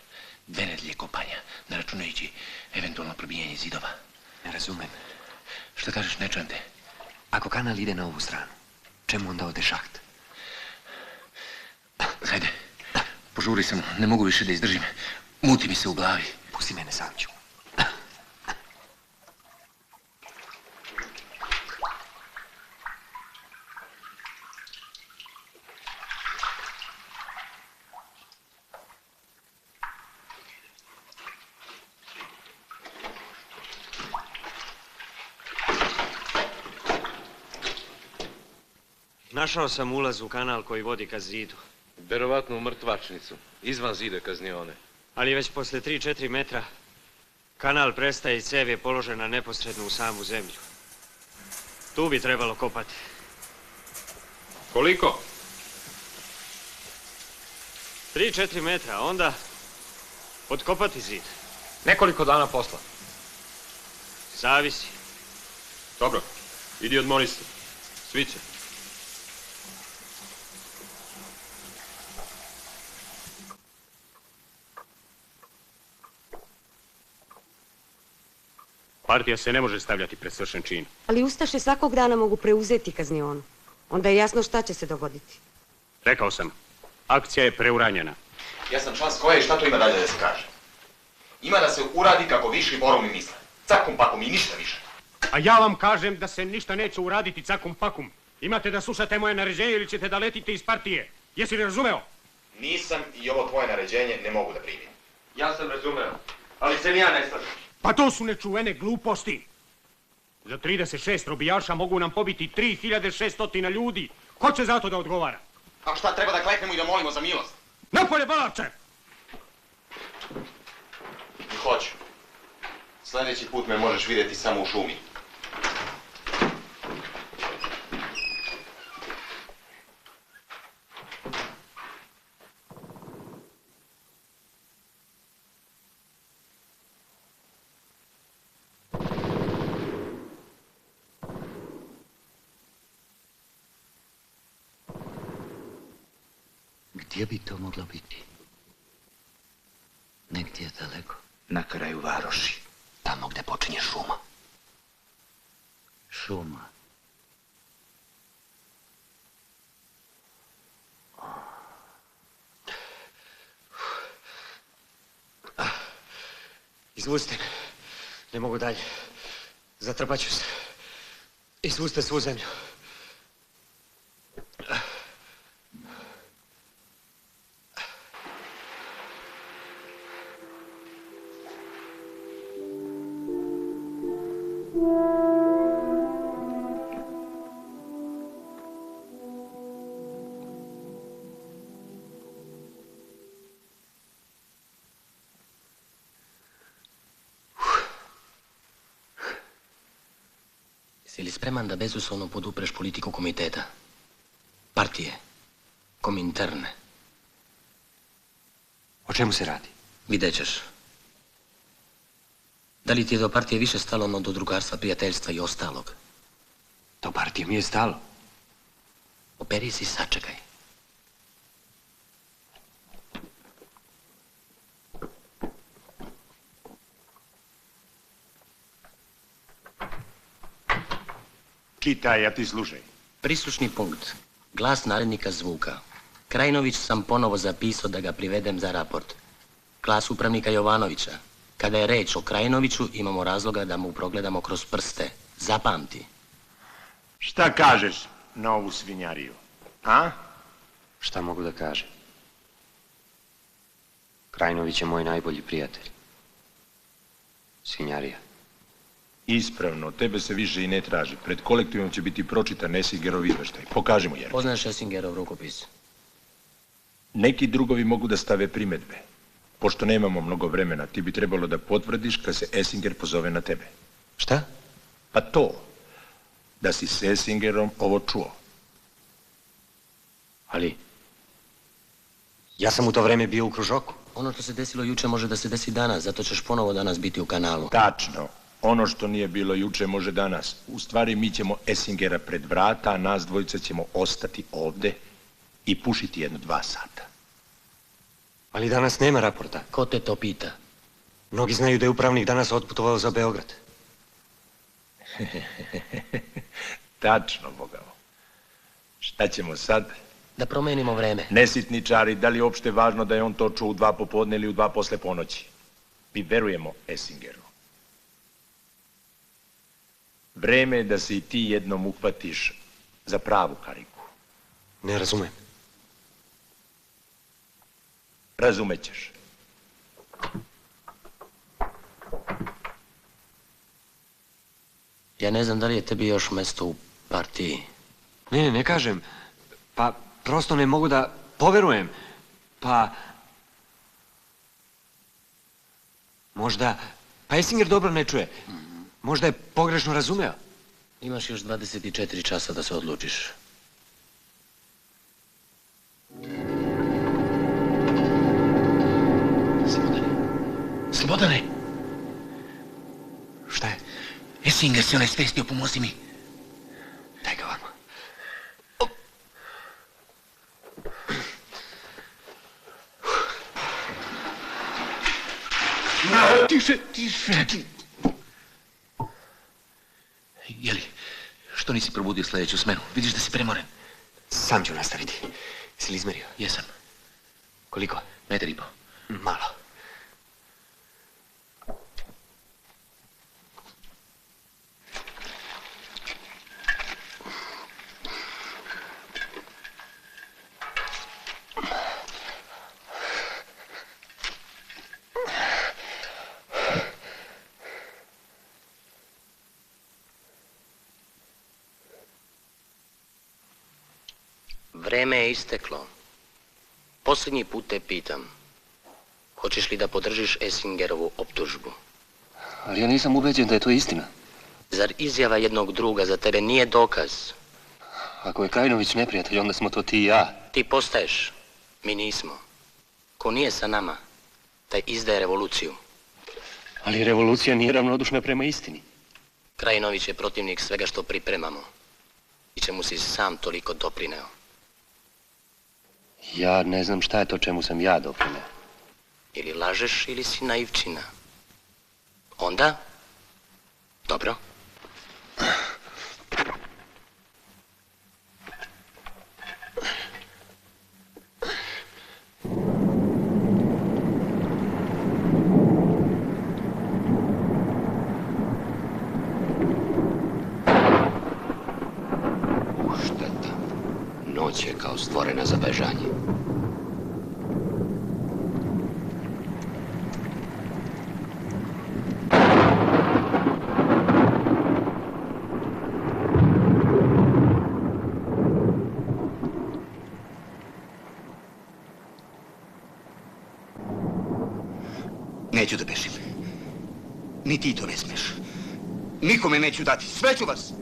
2 nedelje kopanja, ne računajući eventualno probijanje zidova. Ne razumem. Šta kažeš, ne čujem te? Ako kanal ide na ovu stranu, čemu onda ode šaht? Hajde, požuri sam, ne mogu više da izdržim. Muti mi se u glavi. Pusti mene, sam ću. Našao sam ulaz u kanal koji vodi ka zidu. Verovatno u mrtvačnicu, izvan zida kaznione. Ali već posle 3-4 metra kanal prestaje i cev je položena neposredno u samu zemlju. Tu bi trebalo kopati. Koliko? 3-4 metra, onda otkopati zid. Nekoliko dana posla. Zavisi. Dobro, idi odmori se. Svi će. Partija se ne može stavljati pred svršen čin. Ali Ustaše svakog dana mogu preuzeti kaznionu. Onda je jasno šta će se dogoditi. Rekao sam, akcija je preuranjena. Ja sam član skoja i šta to ima dalje da se kaže? Ima da se uradi kako viši borumi misle. Cakum pakum i ništa više. A ja vam kažem da se ništa neće uraditi cakum pakum. Imate da slušate moje naređenje ili ćete da letite iz partije. Jesi li razumeo? Nisam i ovo tvoje naređenje ne mogu da primim. Ja sam razumeo, ali se ni ja ne slažem. Pa to su nečuvene gluposti. Za 36 robijaša mogu nam pobiti 3600 ljudi. Ko će za to da odgovara? A šta, treba da kleknemo i da molimo za milost? Napolje, balavče! I hoću. Sljedeći put me možeš vidjeti samo u šumi. Gdje bi to moglo biti? Negdje daleko. Na kraju varoši, tamo gde počinje šuma. Šuma. Izvuzite me. Ne mogu dalje. Zatrpat ću se. Izvuzite svu zemlju. Si li spreman da bezuslovno podupreš politiku komiteta? Partije? Kominterne? O čemu se radi? Vidjet ćeš. Da li ti je do partije više stalo, no do drugarstva, prijateljstva i ostalog? Do partije mi je stalo. Operi si, sačekaj. Čitaj, a ti slušaj. Prislušni punkt. Glas narednika zvuka. Krajinović sam ponovo zapisao da ga privedem za raport. Glas upravnika Jovanovića. Kada je reč o Krajinoviću, imamo razloga da mu progledamo kroz prste. Zapamti. Šta kažeš na ovu svinjariju? A? Šta mogu da kažem? Krajinović je moj najbolji prijatelj. Svinjarija. Ispravno, tebe se više i ne traži. Pred kolektivom će biti pročitan Essingerov izveštaj. Pokaži mu, jer. Poznaš Essingerov rukopis? Neki drugovi mogu da stave primedbe. Pošto nemamo mnogo vremena, ti bi trebalo da potvrdiš kad se Essinger pozove na tebe. Šta? Pa to, da si s Essingerom ovo čuo. Ali, ja sam u to vreme bio u Kružoku. Ono što se desilo juče može da se desi danas, zato ćeš ponovo danas biti u kanalu. Tačno. Ono što nije bilo juče može danas. U stvari mi ćemo Essingera pred vrata, a nas dvojica ćemo ostati ovde i pušiti 1-2 sata. Ali danas nema raporta. Ko te to pita? Mnogi znaju da je upravnik danas otputovao za Beograd. Tačno, Bogavo. Šta ćemo sad? Da promenimo vreme. Nesitničari, da li je uopšte važno da je on to čuo u 2 popodne ili u 2 posle ponoći? Mi verujemo Essingeru. Vreme je da se i ti jednom uhvatiš za pravu kariku. Ne razumem. Razumećeš. Ja ne znam da li je tebi još mesto u partiji. Ne kažem. Pa, prosto ne mogu da poverujem. Pa, možda, pa Essinger dobro ne čuje. Možda je pogrešno razumeo. Imaš još 24 časa da se odlučiš. Slobodane! Šta je? Essinger se onaj svestio, pomozi mi. Daj ga vamo. Tiše! Jeli, što nisi probudio sljedeću smenu? Vidiš da si premoren. Sam ću nastaviti. Si li izmerio? Jesam. Koliko? 1,5 metra. Malo. Vreme je isteklo. Posljednji put te pitam. Hoćeš li da podržiš Essingerovu optužbu? Ali ja nisam ubeđen da je to istina. Zar izjava jednog druga za tebe nije dokaz? Ako je Krajinović neprijatelj, onda smo to ti i ja. Ti postaješ. Mi nismo. Ko nije sa nama, taj izdaje revoluciju. Ali revolucija nije ravnodušna prema istini. Krajinović je protivnik svega što pripremamo. I čemu si sam toliko doprineo. Ja ne znam šta je to čemu sam ja doprineo. Ili lažeš ili si naivčina. Onda? Dobro. Šteta. Noć je kao stvorena za bežanje. Neću da bežim. Ni ti to ne smiješ. Nikome neću dati. Sve ću vas.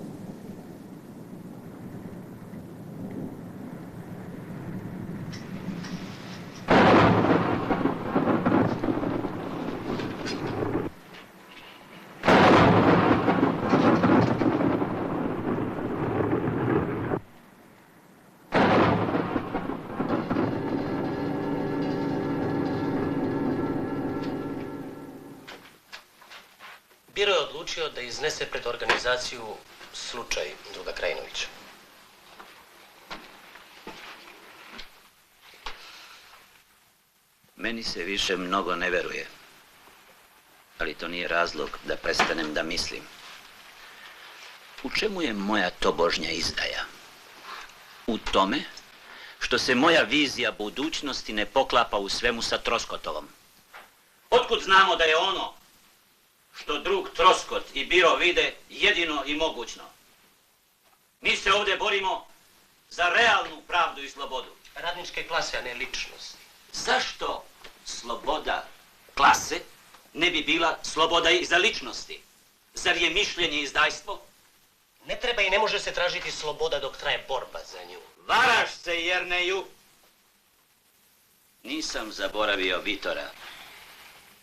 Biro je odlučio da iznese pred organizaciju slučaj druga Krajinovića. Meni se više mnogo ne veruje. Ali to nije razlog da prestanem da mislim. U čemu je moja tobožnja izdaja? U tome što se moja vizija budućnosti ne poklapa u svemu sa Troskotovom. Otkud znamo da je ono što drug Troskot i Biro vide jedino i mogućno? Mi se ovdje borimo za realnu pravdu i slobodu. Radničke klase, a ne ličnost. Zašto sloboda klase ne bi bila sloboda i za ličnosti? Zar je mišljenje izdajstvo? Ne treba i ne može se tražiti sloboda dok traje borba za nju. Varaš se, Jerneju! Nisam zaboravio Vitora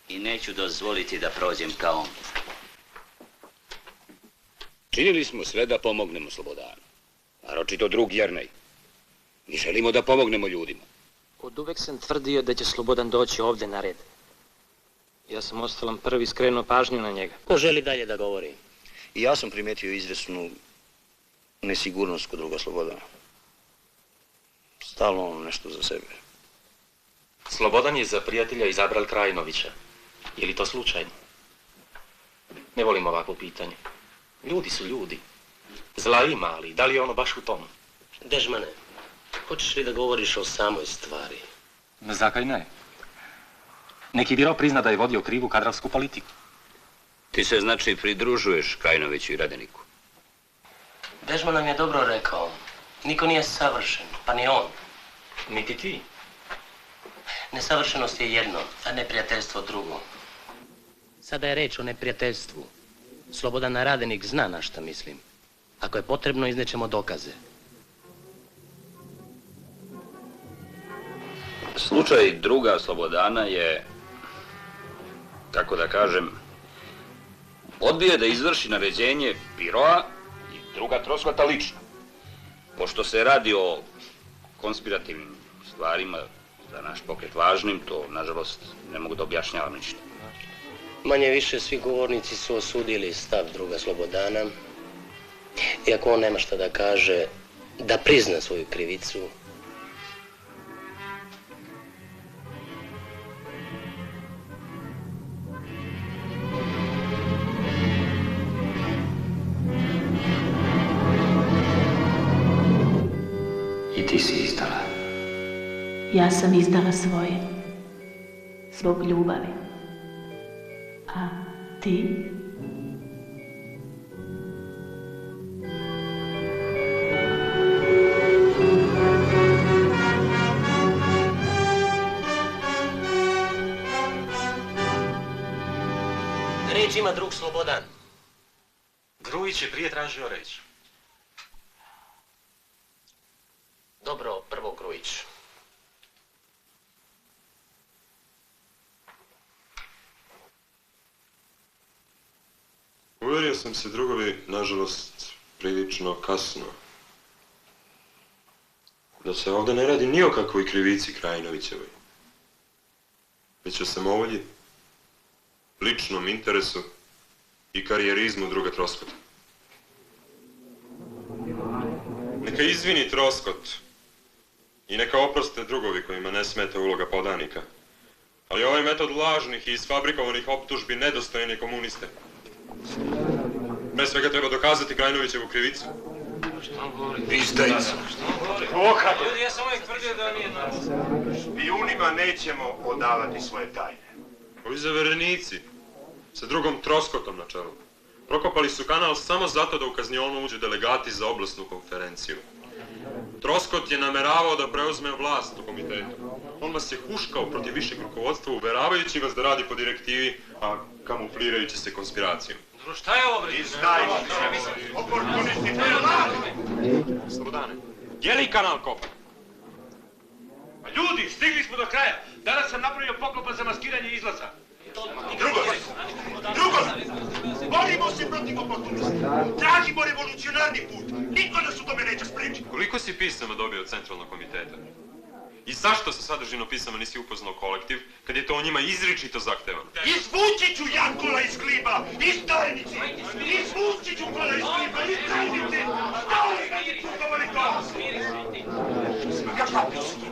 i neću dozvoliti da prođem kao on. Činili smo sve da pomognemo Slobodanu. Naročito drug Jernej. Mi želimo da pomognemo ljudima. Od uvek sam tvrdio da će Slobodan doći ovdje na red. Ja sam ostalom prvi skrenuo pažnju na njega. Ko želi dalje da govori? I ja sam primetio izvesnu nesigurnost kod druga Slobodana. Stalno ono nešto za sebe. Slobodan je za prijatelja izabral Krajinovića. Je li to slučajno? Ne volim ovakvo pitanje. Ljudi su ljudi. Zla ima, ali da li je ono baš u tom? Dežmane, hoćeš li da govoriš o samoj stvari? Zakaj ne? Neki Biro prizna da je vodio krivu kadrovsku politiku. Ti se znači pridružuješ Krajinoviću i Radeniku. Dežman nam je dobro rekao. Niko nije savršen, pa ni on. Niti ti. Nesavršenost je jedno, a neprijateljstvo drugo. Sada je reč o neprijateljstvu. Slobodan Radenik zna na šta mislim. Ako je potrebno, iznećemo dokaze. Slučaj druga Slobodana je, kako da kažem, odbio da izvrši naređenje Biroa i druga Troskota lično. Pošto se radi o konspirativnim stvarima za naš pokret važnim, to, nažalost, ne mogu da objašnjavam ništa. Manje više svi govornici su osudili stav druga Slobodana. Iako on nema šta da kaže, da prizna svoju krivicu. I ti si izdala. Ja sam izdala svoje, zbog ljubavi. A ti? Reč ima drug Slobodan. Grujić je prije tražio reč. Dobro, prvo Grujić. Uverio sam se, drugovi, nažalost, prilično kasno. da se ovdje ne radi ni o kakvoj krivici Krajinovićevoj, već o samovolji, ličnom interesu i karijerizmu druga Troskota. Neka izvini Troskot i neka oproste drugovi kojima ne smeta uloga podanika, ali ovaj metod lažnih i isfabrikovanih optužbi nedostojan je komuniste. Pre svega treba dokazati Krajinovićevu krivicu. Što on govori? Izdajica. Što on govori? Okako? Ljudi, ja sam uvijek tvrdio da nije nas. Špijunima nećemo odavati svoje tajne. Ovi zaverenici, sa drugom Troskotom na čelu, prokopali su kanal samo zato da u kaznionu uđu delegati za oblastnu konferenciju. Troskot je nameravao da preuzme vlast u komitetu. On vas je huškao protiv višeg rukovodstva, uveravajući vas da radi po direktivi, a kamuflirajući se konspiracijom. Dobro, šta je ovo, bre? Izdajnici, oportunisti, to je laž! Slobodane, je li kanal kopan? Pa ljudi, stigli smo do kraja. Danas sam napravio pokopa za maskiranje izlaza. Drugovi, borimo se protiv oportunista. Tražimo revolucionarni put. Niko nas u tome neće spriječiti. Koliko si pisama dobio od centralnog komiteta? I zašto sa sadržino pisama nisi upoznao kolektiv, kad je to o njima izričito zahtevano? Izvući ću ja kola iz gliba, izdajnici! Izvući ću kola iz gliba, izdajnici! Stalni ću govori to! Kakva pisma?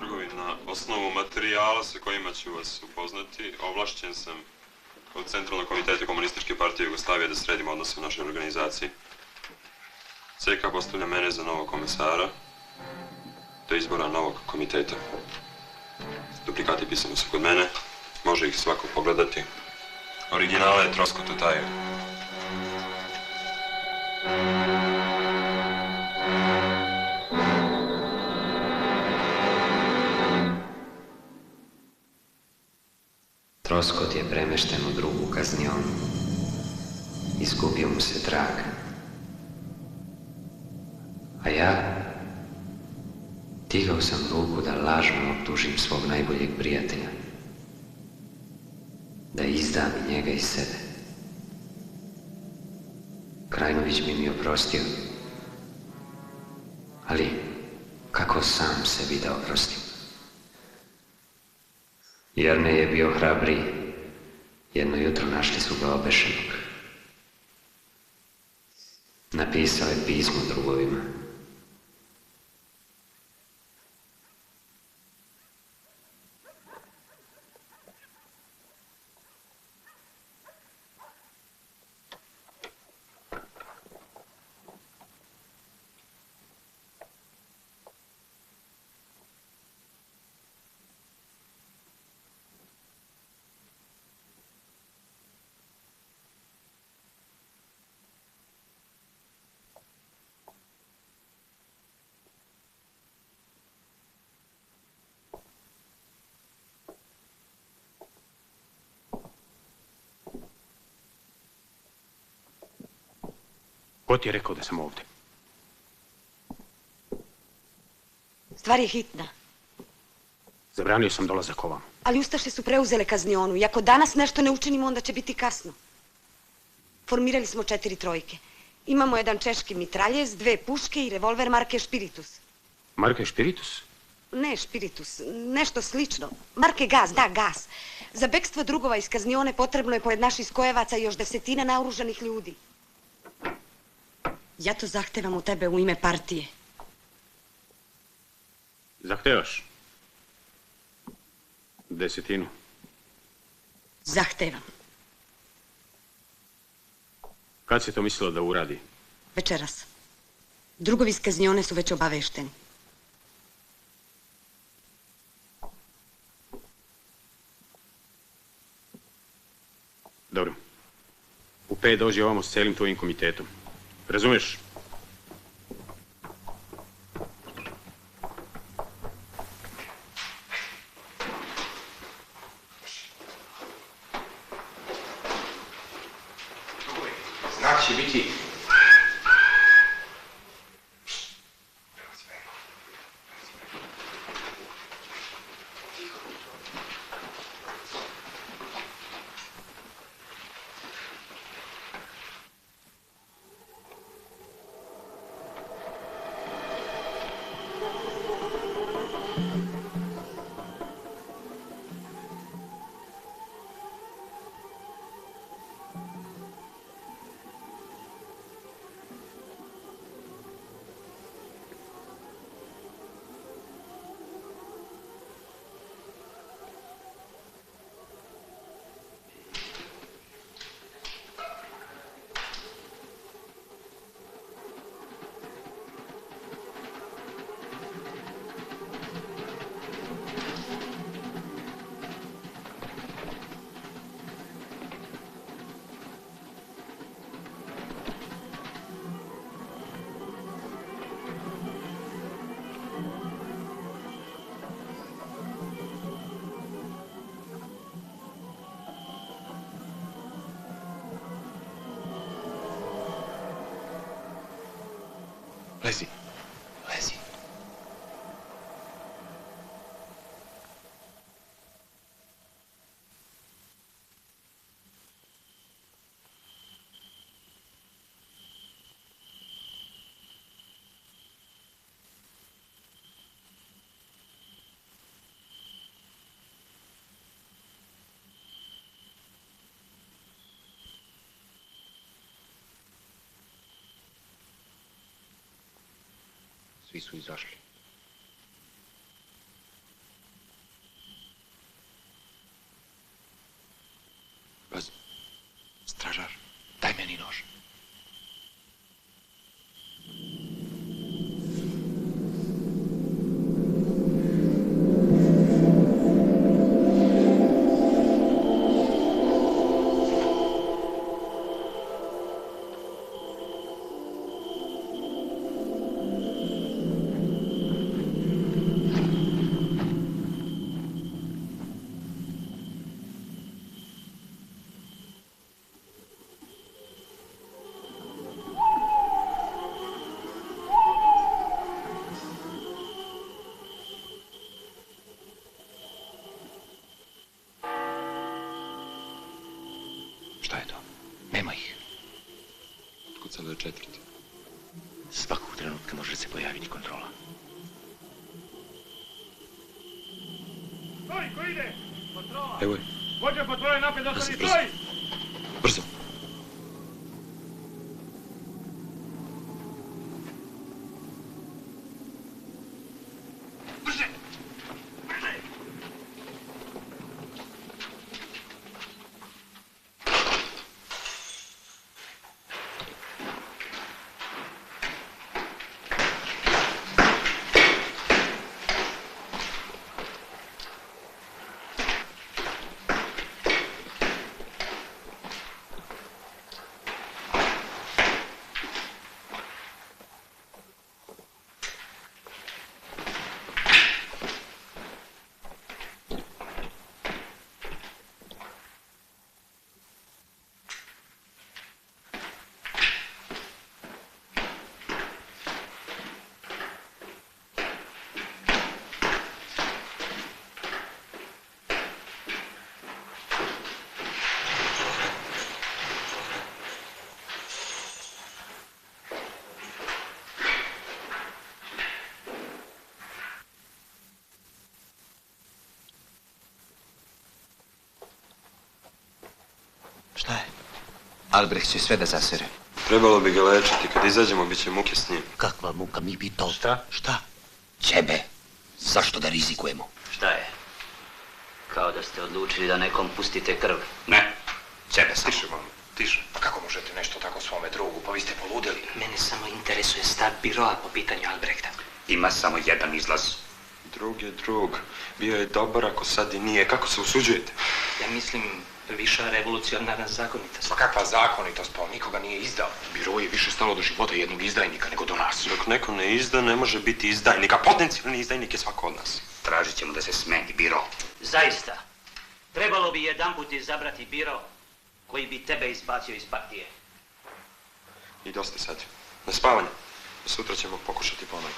Drugovi, na osnovu materijala sa kojima ću vas upoznati, ovlašćen sam od Centralnog komiteta Komunističke partije Jugoslavije da sredimo odnose u našoj organizaciji. CK postavlja mene za novog komesara do izbora novog komiteta. Duplikati pisani su kod mene, može ih svako pogledati. Originale je Troskot utajio. Troskot je premešten u drugu kaznionu. Izgubio mu se trag. A ja digao sam ruku da lažno optužim svog najboljeg prijatelja. Da izdam i njega iz sebe. Krajinović bi mi oprostio. Ali kako sam sebi da oprostim? Jerne je bio hrabriji. Jedno jutro našli su ga obešenog. Napisao je pismo drugovima. Ko ti je rekao da sam ovdje? Stvar je hitna. Zabranio sam dolazak ovamo. Ali Ustaše su preuzele kaznionu i ako danas nešto ne učinimo, onda će biti kasno. Formirali smo 4 trojke. Imamo jedan češki mitraljez, 2 puške i revolver marke Špiritus. Marke Špiritus? Ne Špiritus, nešto slično. Marke Gas, da, Gas. Za bekstvo drugova iz kaznione potrebno je pored naših skojevaca još 10 naoružanih ljudi. Ja to zahtevam od tebe u ime partije. Zahtevaš? 10. Zahtevam. Kad si to mislila da uradi? Večeras. Drugovi iz kaznione su već obavešteni. Dobro. U 5 dođi ovamo s cijelim tvojim komitetom. Razumiješ? Znak će biti... Lezi. Lezi. Svi su izašli. Pazi, stražar, daj meni nož. Šta je to? Nema ih. Otkucalo je 4. Svakog trenutka može se pojaviti kontrola. Stoj, ko ide? Patrola. Evo je. Vođa patrole napred, ostani, Brzo, stoj! Brzo. Šta je? Albrecht će sve da zasere. Trebalo bi ga lečiti. Kad izađemo, bit će muke s njim. Kakva muka, mi bi to... Šta? Šta? Ćebe. Zašto da rizikujemo? Šta je? Kao da ste odlučili da nekom pustite krv. Ne. Ćebe sam. Tiše, mami, tiše. Pa kako možete nešto tako svome drugu? Pa vi ste poludeli. Mene samo interesuje stav biroa po pitanju Albrehta. Ima samo jedan izlaz. Drug je drug. Bio je dobar ako sad i nije. Kako se usuđujete? Ja mislim, viša revolucionarna zakonitost. Pa kakva zakonitost, pa on nikoga nije izdao. Biro je više stalo do života jednog izdajnika nego do nas. Dok neko ne izda, ne može biti izdajnik. A potencijalni izdajnik je svako od nas. Tražit ćemo da se smeni biro. Zaista, trebalo bi jedanput izabrati biro koji bi tebe izbacio iz partije. I dosta sad. Na spavanje. Sutra ćemo pokušati ponovno.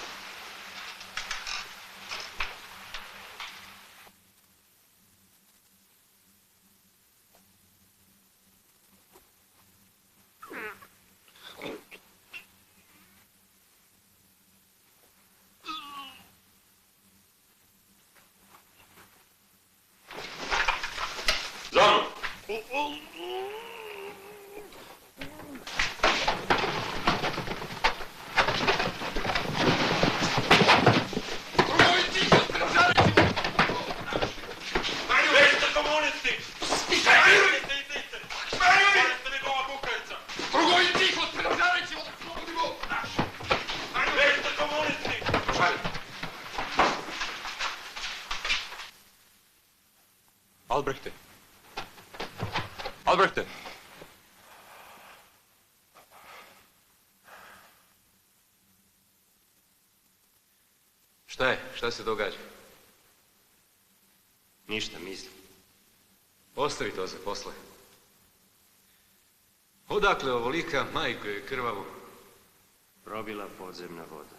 Za mnom! Vežite komunisti! Idite! Morate njegova kukavica! Drugovi tiho, stražareći, odnosno! Vežite komunisti! Albrechte! Albrechte! Šta je? Šta se događa? Ništa, mislim. Ostavi to za posle. Odakle ovolika, majko je krvavo? probila podzemna voda.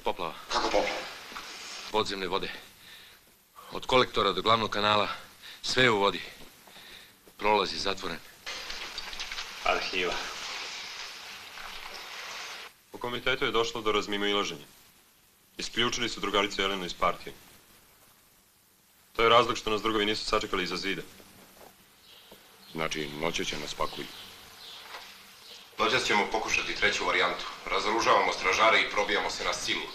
Poplava. Kako poplava? Podzemne vode. Od kolektora do glavnog kanala, sve je u vodi. Prolaz je zatvoren. Arhiva. U komitetu je došlo do razmimoilaženja. Isključili su drugaricu Jelenu iz partije. To je razlog što nas drugovi nisu sačekali iza zida. Znači, noće će nas pakuju. Noćas ćemo pokušati treću varijantu. Razoružavamo stražare i probijamo se na silu.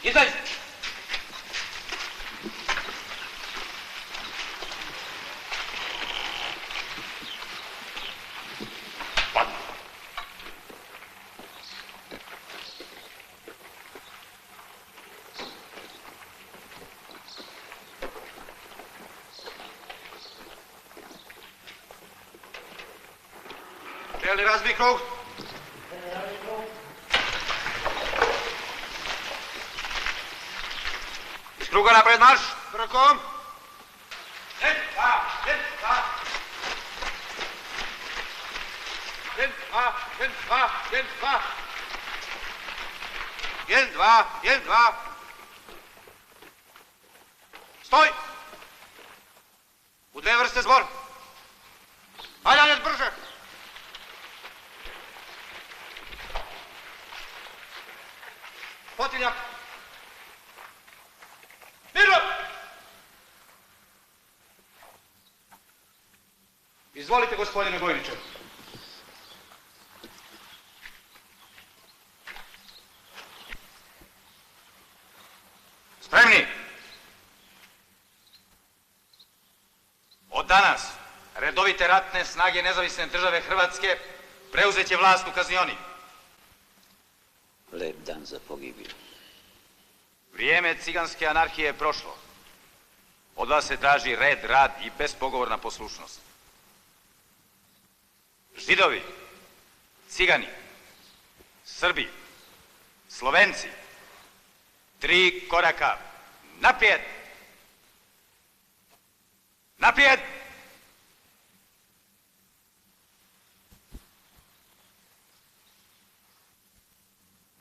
Izađi! Čelni razbij krug. Iz kruga napred marš. Brkom. 1, 2, 1, 2. 1, 2, 1, 2, 1, 2. 1, 2, 1, 2. Stoj! U dve vrste zbor. Ajde, ajde, brže! Potiljak! Mirno! Izvolite, gospodine Bojniče. Spremni! Od danas redovite ratne snage Nezavisne države Hrvatske preuzet će vlast u Kaznioni. Lep dan za pogibiju. Vrijeme ciganske anarhije je prošlo. Od vas se traži red, rad i bespogovorna poslušnost. Židovi, cigani, Srbi, Slovenci, 3 koraka naprijed! Naprijed!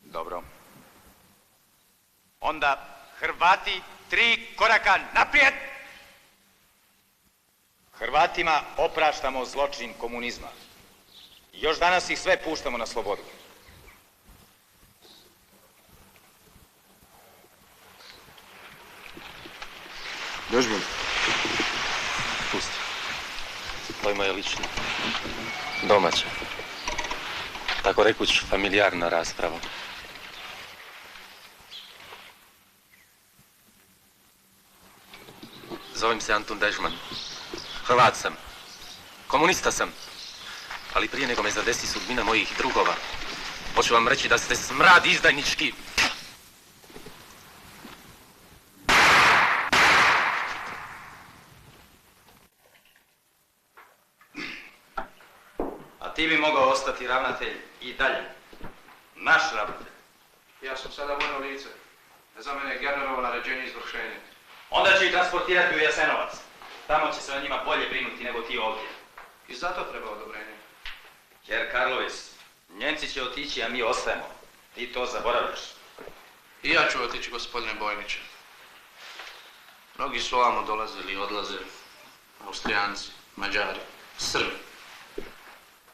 Dobro. Onda Hrvati 3 koraka naprijed! Hrvatima opraštamo zločin komunizma. Još danas ih sve puštamo na slobodu. Dežman. Pusti. To je moje lično. Domaće. Tako rekuć familijarna rasprava. Zovem se Antun Dežman. Hrvat sam. Komunista sam. Ali prije nego me zadesi sudbina mojih drugova, hoću vam reći da ste smrad izdajnički. A ti bi mogao ostati ravnatelj i dalje. Naš ravnatelj. Ja sam sada vojno lice. Za mene je generovo naređenje izvršenje. Onda će ih transportirati u Jasenovac. Tamo će se o njima bolje brinuti nego ti ovdje. I zato treba odobrenje. Jer Karlović, Njemci će otići, a mi ostajemo. Ti to zaboravljaš. I ja ću otići, gospodine Bojniče. Mnogi su ovamo dolazili i odlaze. Austrijanci, Mađari, Srbi.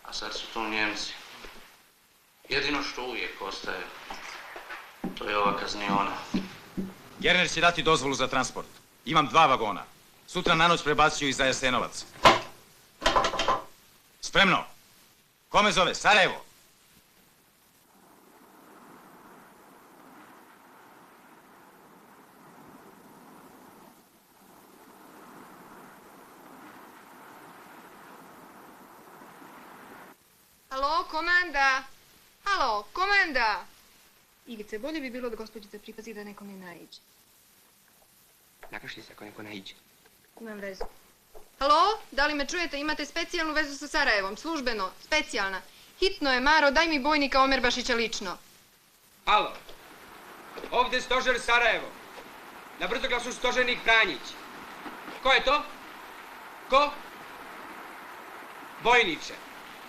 A sad su tu Njemci. Jedino što uvijek ostaje, to je ova kazniona. Gerner će dati dozvolu za transport. Imam 2 vagona. Sutra na noć prebacuju ih za Jasenovac. Spremno. Kome zove? Sarajevo. Halo, komanda? Halo, komanda? Ivice, bolje bi bilo da gospođica pripazi da neko ne naiđe. Nakašli se ako neko naiđe. Imam vezu. Halo, da li me čujete? Imate specijalnu vezu sa Sarajevom, službeno, specijalna. Hitno je, Maro, daj mi bojnika Omerbašića lično. Halo, ovdje stožer Sarajevo. Na brzoglasu stožernik Pranjić. Ko je to? Ko? Bojniče,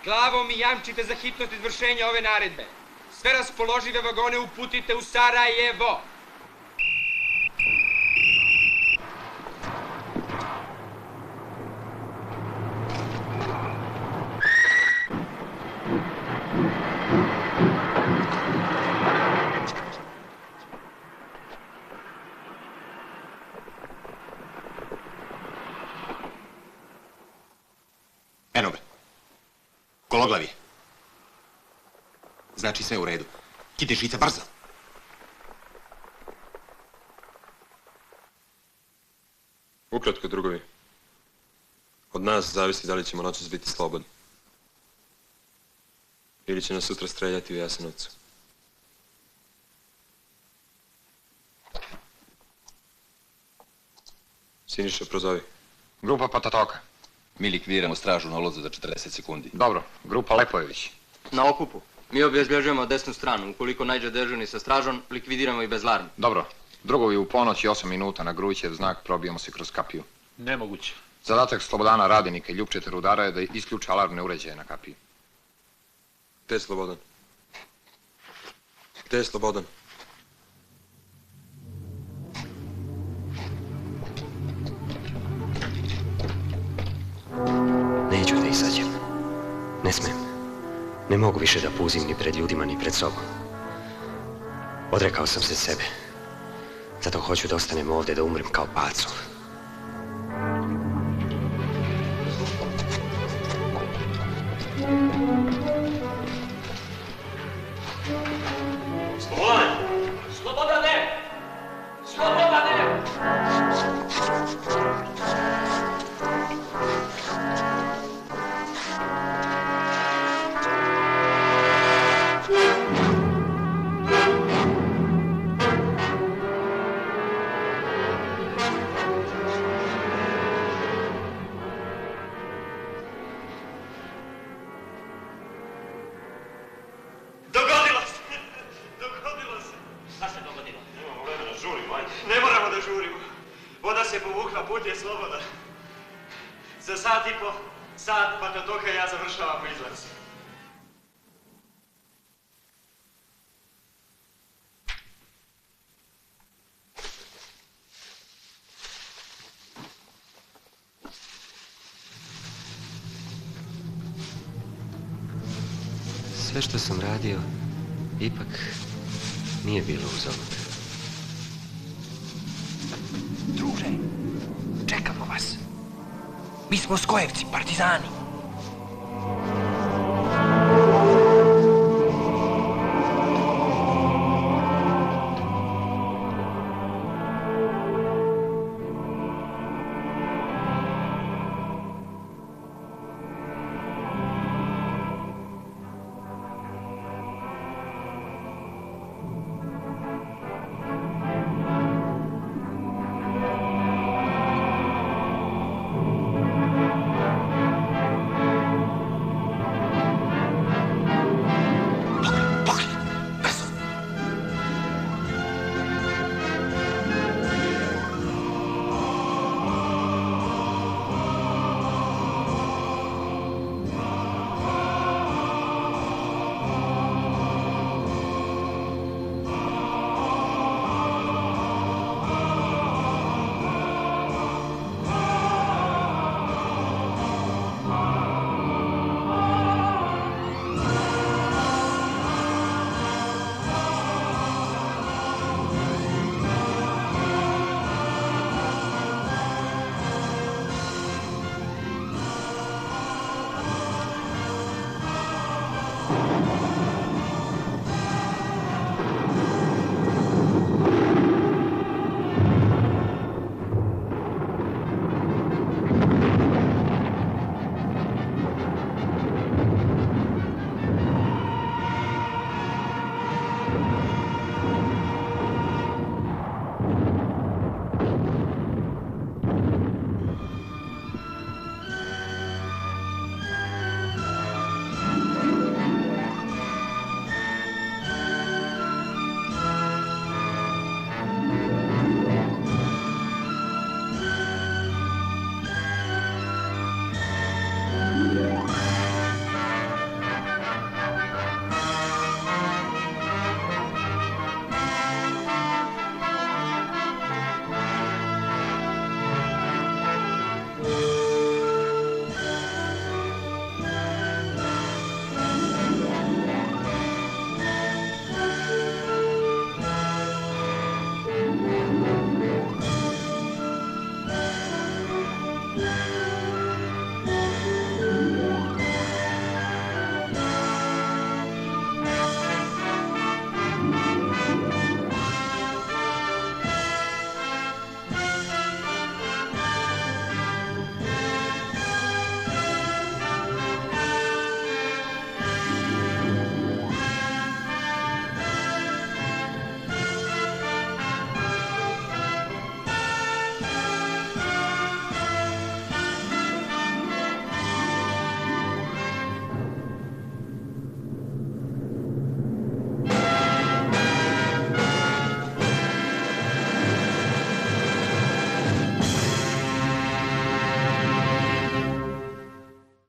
glavom mi jamčite za hitnost izvršenja ove naredbe. Sve raspoložive vagone uputite u Sarajevo. Eno ga. Gologlav je. Znači sve u redu. Kite žica, brzo. Ukratko, drugovi. Od nas zavisi da li ćemo noćas biti slobodni. Ili će nas sutra streljati u Jasenovcu. Siniša, prozovi. Grupa Patatoka. Mi likvidiramo stražu na ulazu za 40 sekundi. Dobro, grupa Lepojević. Na okupu. Mi obezbježujemo desnu stranu. Ukoliko nađe dežurni sa stražom, likvidiramo i bez larmi. Dobro, drugovi u ponoć i 8 minuta na Grujićev znak probijamo se kroz kapiju. Nemoguće. Zadatak Slobodana, Radenika i Ljupčeta Rudara je da isključe alarmne uređaje na kapiji. Gde je Slobodan? Gde je Slobodan? Neću da izađem. Ne smem. Ne mogu više da puzim ni pred ljudima, ni pred sobom. Odrekao sam se sebe. Zato hoću da ostanem ovdje, da umrem kao pacov. Slobodane! Slobodane! Slobodane! Dogodilo se! Dogodilo se! Šta se dogodilo? Nemamo vremena, žurimo, ajde. Ne moramo da žurimo. Voda se povukla, put je slobodan. Za sat i po, sat Patatoka i ja završavamo izlaz. Sve što sam radio, ipak nije bilo uzalud. Druže, čekamo vas. Mi smo Skojevci, partizani.